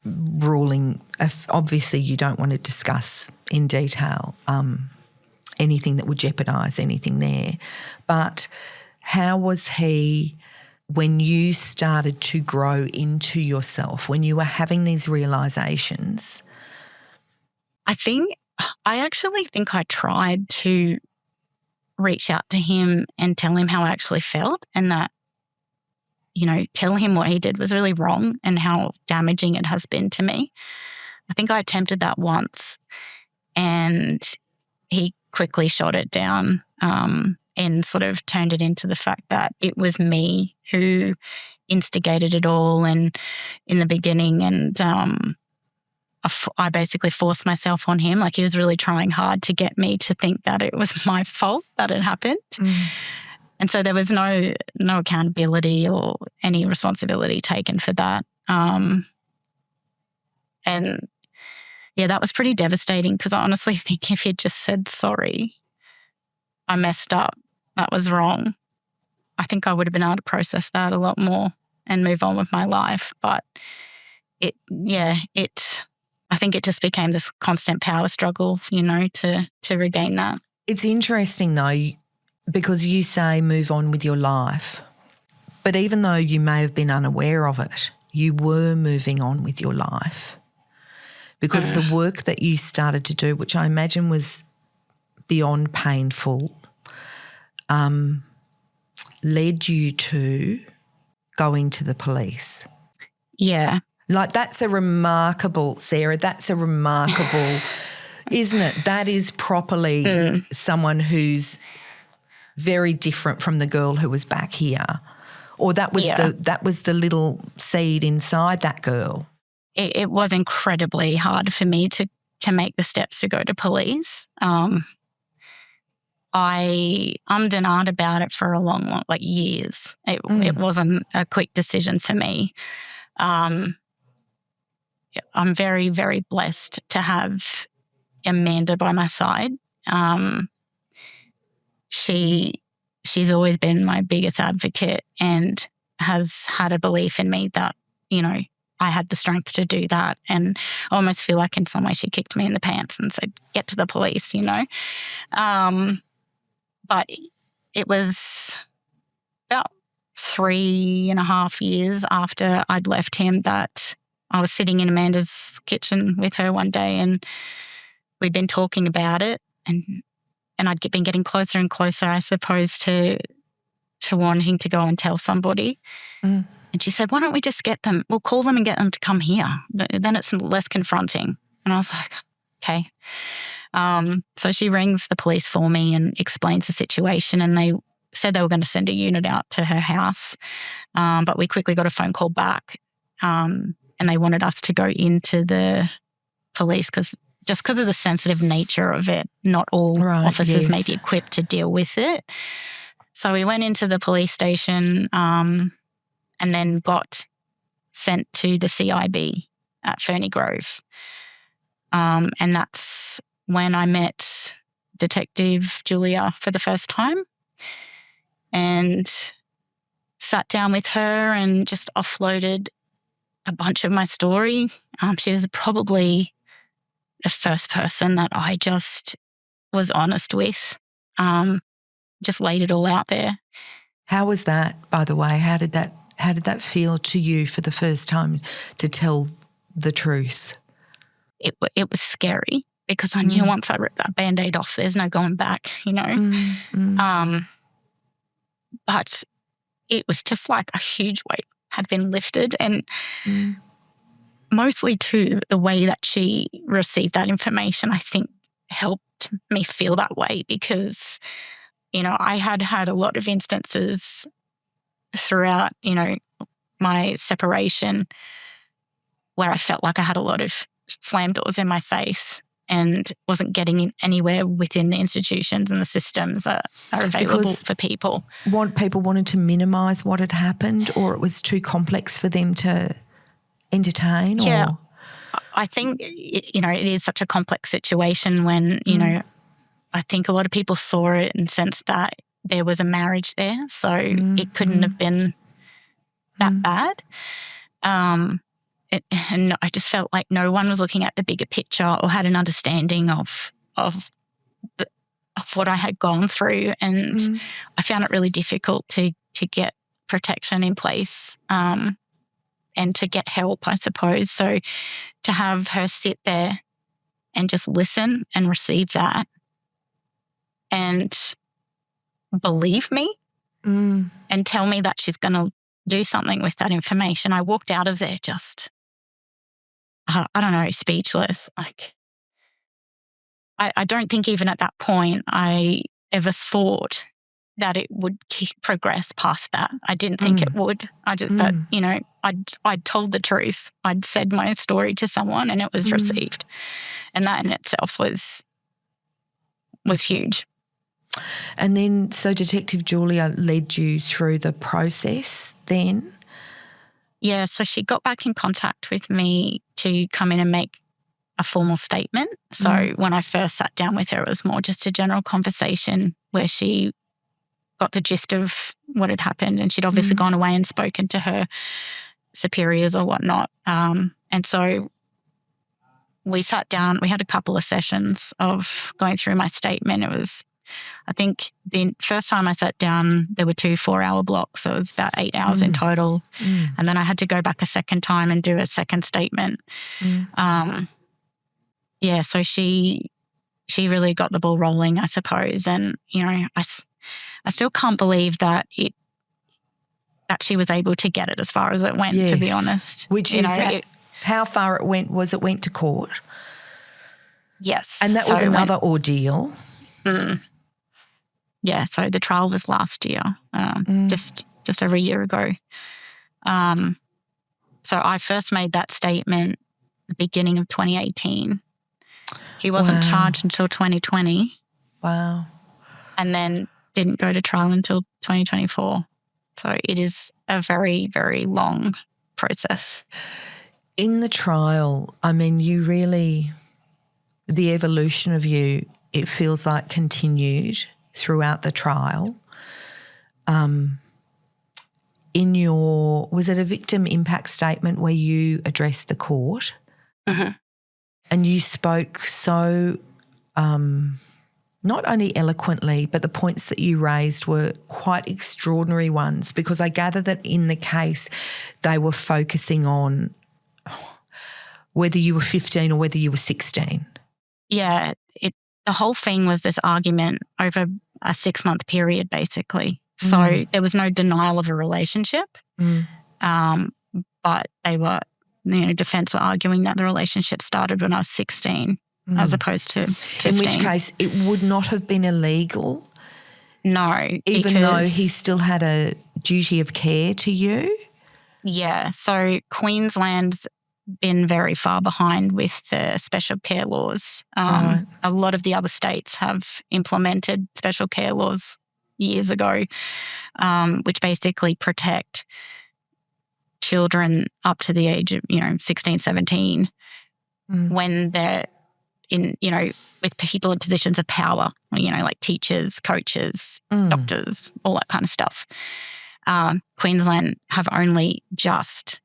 ruling, obviously you don't want to discuss in detail anything that would jeopardise anything there, but how was he when you started to grow into yourself, when you were having these realisations? I actually think I tried to reach out to him and tell him how I actually felt, and that, tell him what he did was really wrong and how damaging it has been to me. I think I attempted that once, and he quickly shot it down and sort of turned it into the fact that it was me who instigated it all and in the beginning, and I basically forced myself on him. Like, he was really trying hard to get me to think that it was my fault that it happened. And so there was no accountability or any responsibility taken for that. And yeah, that was pretty devastating, because I honestly think if he'd just said, sorry, I messed up, that was wrong, I think I would have been able to process that a lot more and move on with my life. But I think it just became this constant power struggle, to regain that. It's interesting though, because you say move on with your life, but even though you may have been unaware of it, you were moving on with your life, because the work that you started to do, which I imagine was beyond painful, led you to going to the police. Yeah. Like, that's a remarkable, Sarah, isn't it? That is properly someone who's very different from the girl who was back here. Or that was the little seed inside that girl. It was incredibly hard for me to make the steps to go to police. I ummed and ahed about it for a long, years. It wasn't a quick decision for me. I'm very, very blessed to have Amanda by my side. She's always been my biggest advocate and has had a belief in me that, I had the strength to do that. And I almost feel like in some way she kicked me in the pants and said, get to the police, But it was about 3.5 years after I'd left him that I was sitting in Amanda's kitchen with her one day, and we'd been talking about it, and I'd been getting closer and closer, I suppose, to wanting to go and tell somebody. And she said, why don't we just get them? We'll call them and get them to come here. Then it's less confronting. And I was like, okay. So she rings the police for me and explains the situation, and they said they were going to send a unit out to her house. But we quickly got a phone call back, and they wanted us to go into the police because of the sensitive nature of it, not all officers may be equipped to deal with it. So we went into the police station and then got sent to the CIB at Ferny Grove. And that's when I met Detective Julia for the first time and sat down with her and just offloaded a bunch of my story. She was probably the first person that I just was honest with, just laid it all out there. How was that, by the way? How did that feel to you for the first time to tell the truth? It was scary because I knew once I ripped that Band-Aid off, there's no going back, But it was just like a huge weight had been lifted, and mostly too the way that she received that information, I think, helped me feel that way because, I had a lot of instances throughout, my separation where I felt like I had a lot of slam doors in my face and wasn't getting anywhere within the institutions and the systems that are available for people. People wanted to minimise what had happened, or it was too complex for them to entertain? Yeah, I think, it is such a complex situation when, I think a lot of people saw it and sensed that there was a marriage there, so it couldn't have been that bad. and I just felt like no one was looking at the bigger picture or had an understanding of what I had gone through, and I found it really difficult to get protection in place and to get help, I suppose. So to have her sit there and just listen and receive that and believe me and tell me that she's going to do something with that information, I walked out of there just, I don't know, speechless. Like, I don't think even at that point I ever thought that it would progress past that. I didn't think it would. I just, but, you know, I'd told the truth. I'd said my story to someone and it was received. And that in itself was huge. And then, so Detective Julia led you through the process then? Yeah, so she got back in contact with me to come in and make a formal statement. So when I first sat down with her, it was more just a general conversation where she got the gist of what had happened, and she'd obviously gone away and spoken to her superiors or whatnot. And so we sat down, we had a couple of sessions of going through my statement. It was, I think the first time I sat down, there were 2 4-hour blocks. So it was about 8 hours in total. And then I had to go back a second time and do a second statement. Yeah, so she really got the ball rolling, I suppose. And, you know, I still can't believe that she was able to get it as far as it went, to be honest. Which is how far it went to court? Yes. And that was another ordeal. Yeah, so the trial was last year, just over a year ago. So I first made that statement the beginning of 2018. He wasn't charged until 2020. Wow. And then didn't go to trial until 2024. So it is a very, very long process. In the trial, I mean, you really, the evolution of you, it feels like continued throughout the trial. In your, was it a victim impact statement where you addressed the court? And you spoke so not only eloquently, but the points that you raised were quite extraordinary ones, because I gather that in the case they were focusing on whether you were 15 or whether you were 16. Yeah, the whole thing was this argument over a 6-month period, basically. So there was no denial of a relationship, but they were, you know, defence were arguing that the relationship started when I was 16 as opposed to 15. In which case it would not have been illegal? No. Even though he still had a duty of care to you? Yeah. So Queensland's been very far behind with the special care laws. A lot of the other states have implemented special care laws years ago, which basically protect children up to the age of, 16, 17 when they're in, with people in positions of power, like teachers, coaches, doctors, all that kind of stuff. Queensland have only just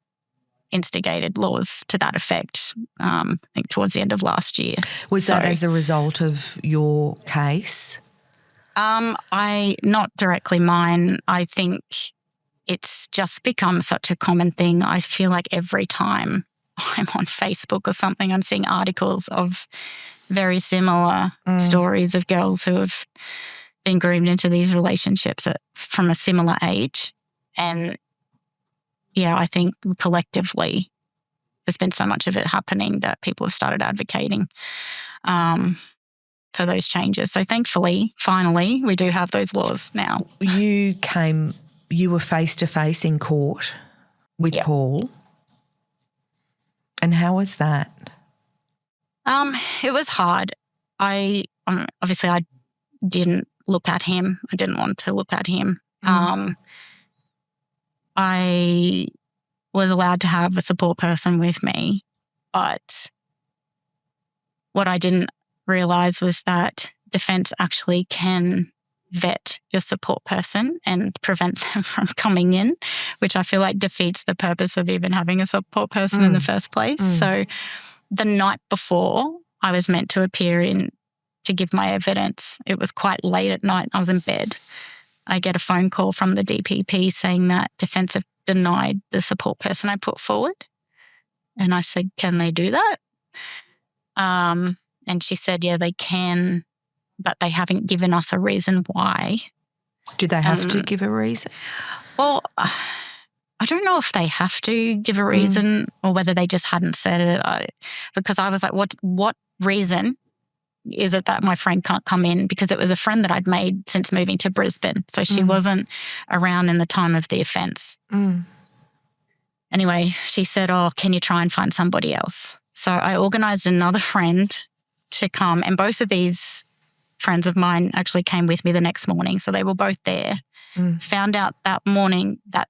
instigated laws to that effect, I think towards the end of last year. Was that as a result of your case? Not directly mine. I think it's just become such a common thing. I feel like every time I'm on Facebook or something, I'm seeing articles of very similar stories of girls who have been groomed into these relationships from a similar age. And yeah, I think collectively there's been so much of it happening that people have started advocating for those changes. So thankfully, finally, we do have those laws now. You were face-to-face in court with Paul. And how was that? It was hard. Obviously I didn't look at him. I didn't want to look at him. I was allowed to have a support person with me, but what I didn't realise was that defence actually can vet your support person and prevent them from coming in, which I feel like defeats the purpose of even having a support person in the first place. So the night before I was meant to appear in to give my evidence, it was quite late at night. I was in bed. I get a phone call from the DPP saying that defence have denied the support person I put forward. And I said, can they do that? And she said, yeah, they can, but they haven't given us a reason why. Do they have to give a reason? Well, I don't know if they have to give a reason or whether they just hadn't said it. Because I was like, what reason is it that my friend can't come in? Because it was a friend that I'd made since moving to Brisbane. So she wasn't around in the time of the offence. Anyway, she said, oh, can you try and find somebody else? So I organised another friend to come, and both of these friends of mine actually came with me the next morning. So they were both there. Found out that morning that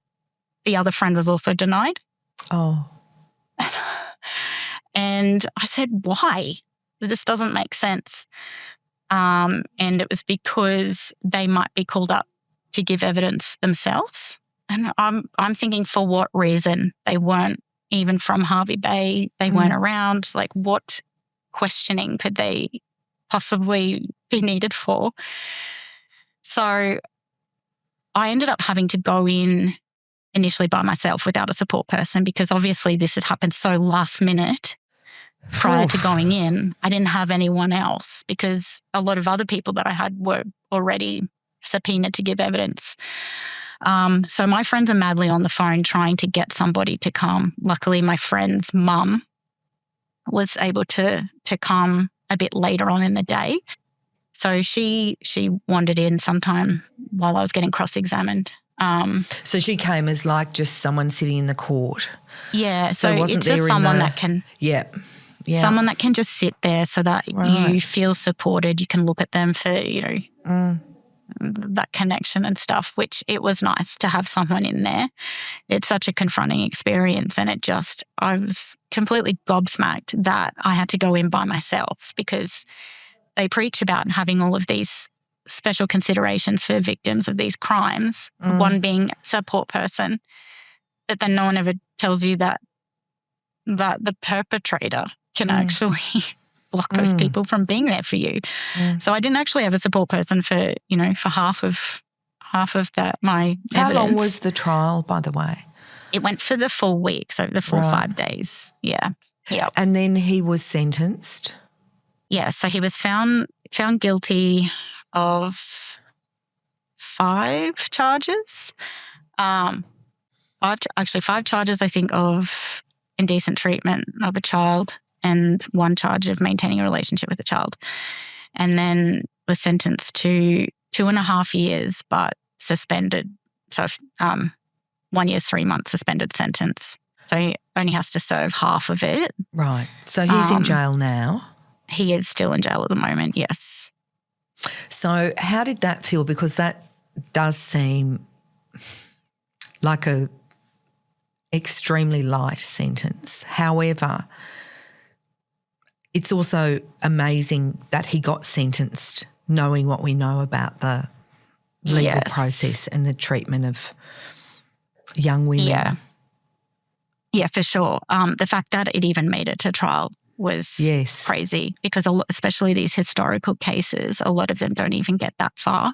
the other friend was also denied. Oh. And I said, why? This doesn't make sense. And it was because they might be called up to give evidence themselves. And I'm thinking, for what reason? They weren't even from Hervey Bay. They weren't around. Like, what questioning could they possibly be needed for? So I ended up having to go in initially by myself without a support person, because obviously this had happened so last minute. Prior to going in, I didn't have anyone else, because a lot of other people that I had were already subpoenaed to give evidence. So my friends are madly on the phone trying to get somebody to come. Luckily, my friend's mum was able to come a bit later on in the day. So she wandered in sometime while I was getting cross-examined. So she came as like just someone sitting in the court. Yeah, so wasn't it's just there someone that can... Yeah. Someone that can just sit there so that you feel supported. You can look at them for, that connection and stuff, which it was nice to have someone in there. It's such a confronting experience, and I was completely gobsmacked that I had to go in by myself, because they preach about having all of these special considerations for victims of these crimes, one being a support person, but then no one ever tells you that the perpetrator can actually block those people from being there for you. So I didn't actually have a support person for half of that my How evidence. long was the trial, by the way? It went for the full week, so the full 5 days. Yeah. Yeah. And then he was sentenced? Yeah, so he was found guilty of 5 charges. 5 charges, I think, of indecent treatment of a child, and 1 charge of maintaining a relationship with a child. And then was sentenced to 2.5 years, but suspended. So 1 year, 3 months suspended sentence. So he only has to serve half of it. Right. So he's in jail now? He is still in jail at the moment, yes. So how did that feel? Because that does seem like a extremely light sentence. However, it's also amazing that he got sentenced knowing what we know about the legal process and the treatment of young women. Yeah, for sure. The fact that it even made it to trial was crazy, because especially these historical cases, a lot of them don't even get that far.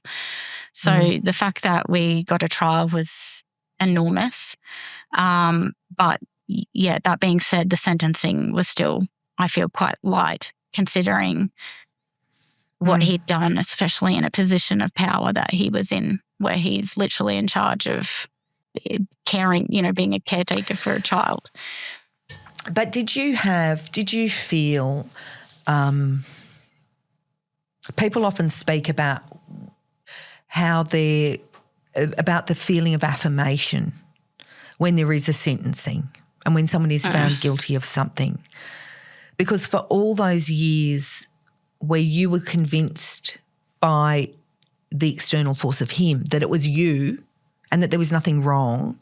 So the fact that we got a trial was enormous. But yeah, that being said, the sentencing was still, I feel, quite light, considering what he'd done, especially in a position of power that he was in, where he's literally in charge of caring, being a caretaker for a child. But did you feel, people often speak about about the feeling of affirmation when there is a sentencing and when someone is found guilty of something. Because for all those years where you were convinced by the external force of him that it was you and that there was nothing wrong,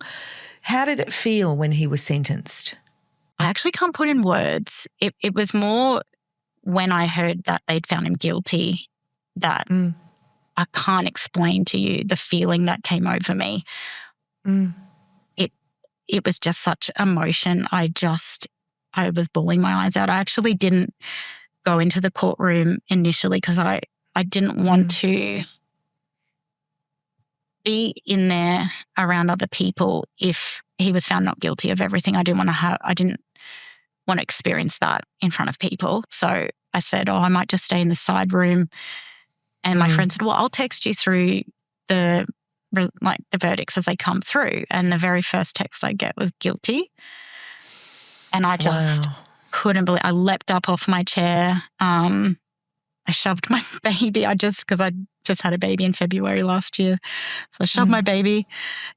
how did it feel when he was sentenced? I actually can't put in words. It was more when I heard that they'd found him guilty that I can't explain to you the feeling that came over me. Mm. It was just such emotion. I was bawling my eyes out. I actually didn't go into the courtroom initially because I didn't want to be in there around other people if he was found not guilty of everything. I didn't want to experience that in front of people. So I said, I might just stay in the side room. And my friend said, well, I'll text you through the verdicts as they come through. And the very first text I get was guilty. And I just couldn't believe. I leapt up off my chair. I shoved my baby. Because I just had a baby in February last year. So I shoved my baby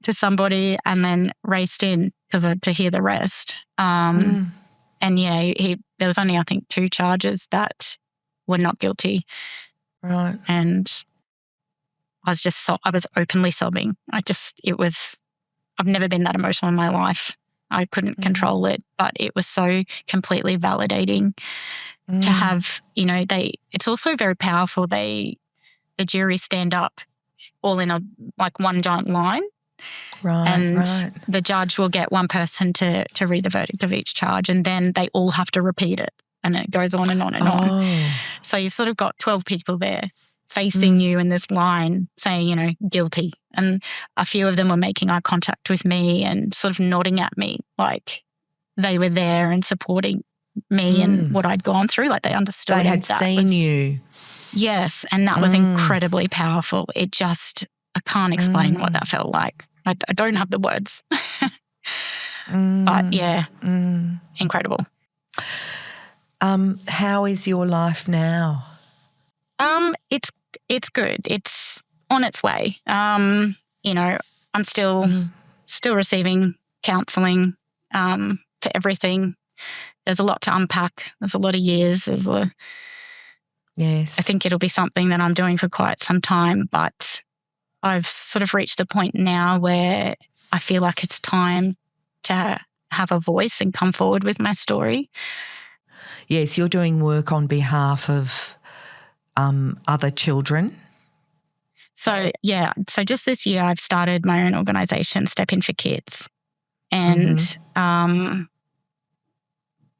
to somebody and then raced in to hear the rest. And yeah, there was only, I think, 2 charges that were not guilty. Right. And I was openly sobbing. I've never been that emotional in my life. I couldn't control it, but it was so completely validating to have, it's also very powerful. The jury stand up all in one giant line. Right, and the judge will get one person to read the verdict of each charge, and then they all have to repeat it, and it goes on and on and on. So you've sort of got 12 people there facing you in this line saying, guilty. And a few of them were making eye contact with me and sort of nodding at me like they were there and supporting me and what I'd gone through. Like they understood. They had seen you. Yes. And that was incredibly powerful. I can't explain what that felt like. I don't have the words. But yeah, incredible. How is your life now? It's good. It's on its way. I'm still receiving counselling for everything. There's a lot to unpack. There's a lot of years. Yes. I think it'll be something that I'm doing for quite some time, but I've sort of reached the point now where I feel like it's time to have a voice and come forward with my story. Yes, you're doing work on behalf of other children. So just this year I've started my own organisation, Step In for Kids, and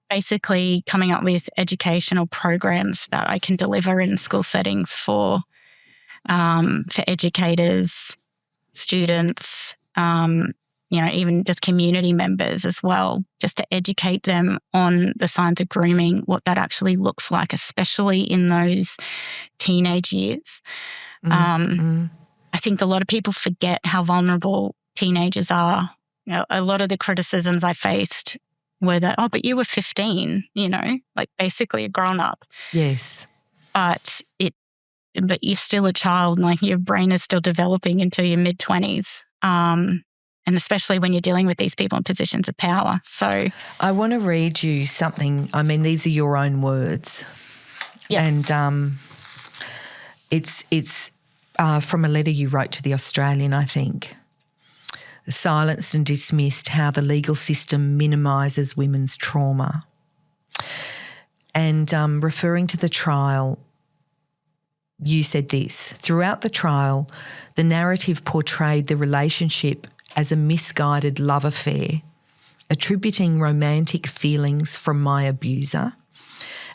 basically coming up with educational programs that I can deliver in school settings for educators, students, even just community members as well, just to educate them on the signs of grooming, what that actually looks like, especially in those teenage years. I think a lot of people forget how vulnerable teenagers are. A lot of the criticisms I faced were that, but you were 15, like basically a grown up. Yes. But you're still a child, like your brain is still developing into your mid-20s. And especially when you're dealing with these people in positions of power. So I want to read you something. I mean, these are your own words. Yeah. And it's from a letter you wrote to The Australian, I think. Silenced and dismissed, how the legal system minimises women's trauma. And referring to the trial, you said this: throughout the trial, the narrative portrayed the relationship as a misguided love affair, attributing romantic feelings from my abuser,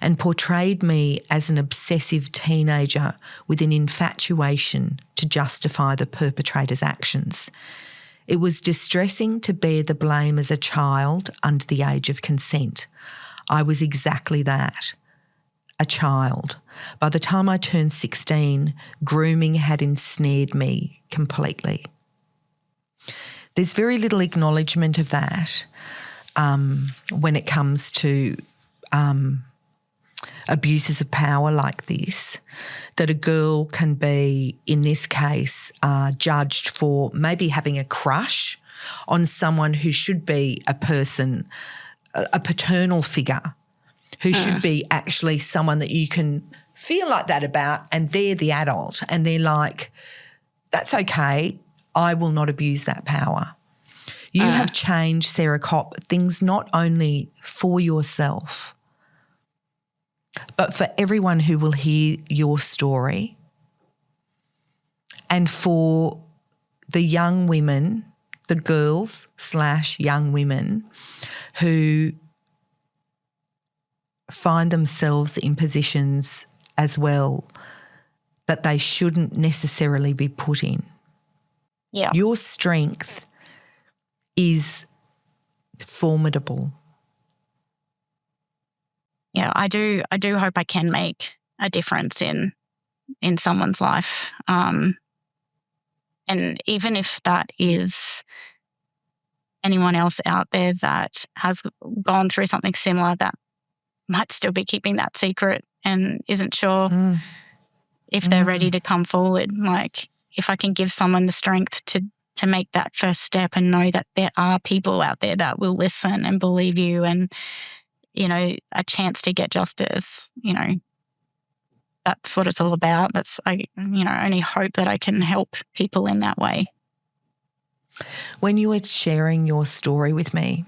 and portrayed me as an obsessive teenager with an infatuation to justify the perpetrator's actions. It was distressing to bear the blame as a child under the age of consent. I was exactly that, a child. By the time I turned 16, grooming had ensnared me completely. There's very little acknowledgement of that when it comes to abuses of power like this, that a girl can be, in this case, judged for maybe having a crush on someone who should be a person, a paternal figure, who should be actually someone that you can feel like that about, and they're the adult and they're like, that's okay, I will not abuse that power. You have changed, Sarah Kopp, things not only for yourself, but for everyone who will hear your story. And for the young women, the girls/young women who find themselves in positions as well that they shouldn't necessarily be put in. Yeah. Your strength is formidable. Yeah, I do hope I can make a difference in someone's life. And even if that is anyone else out there that has gone through something similar that might still be keeping that secret and isn't sure if they're ready to come forward. Like, if I can give someone the strength to make that first step and know that there are people out there that will listen and believe you, and, you know, a chance to get justice, you know, that's what it's all about. I only hope that I can help people in that way. When you were sharing your story with me,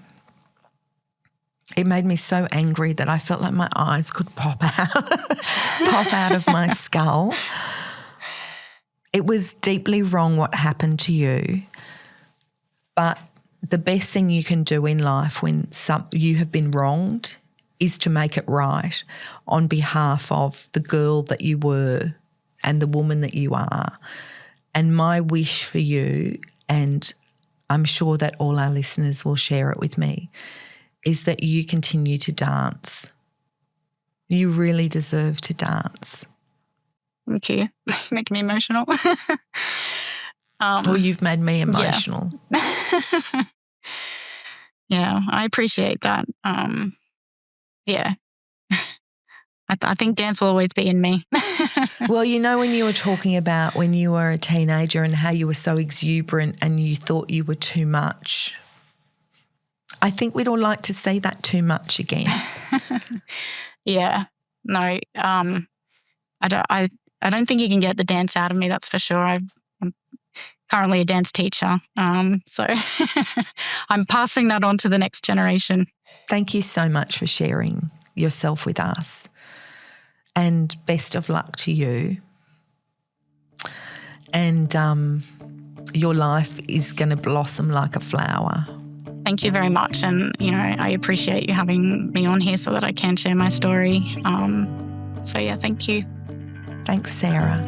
it made me so angry that I felt like my eyes could pop out of my skull. It was deeply wrong what happened to you, but the best thing you can do in life when you have been wronged is to make it right on behalf of the girl that you were and the woman that you are. And my wish for you, and I'm sure that all our listeners will share it with me, is that you continue to dance. You really deserve to dance. Thank you. Making me emotional. Well, you've made me emotional. Yeah, yeah, I appreciate that. Yeah. I think dance will always be in me. Well, you know, when you were talking about when you were a teenager and how you were so exuberant and you thought you were too much, I think we'd all like to see that too much again. Yeah. No, I don't think you can get the dance out of me, that's for sure. I'm currently a dance teacher, so I'm passing that on to the next generation. Thank you so much for sharing yourself with us, and best of luck to you. And your life is going to blossom like a flower. Thank you very much, and I appreciate you having me on here so that I can share my story. So yeah, thank you. Thanks, Sarah.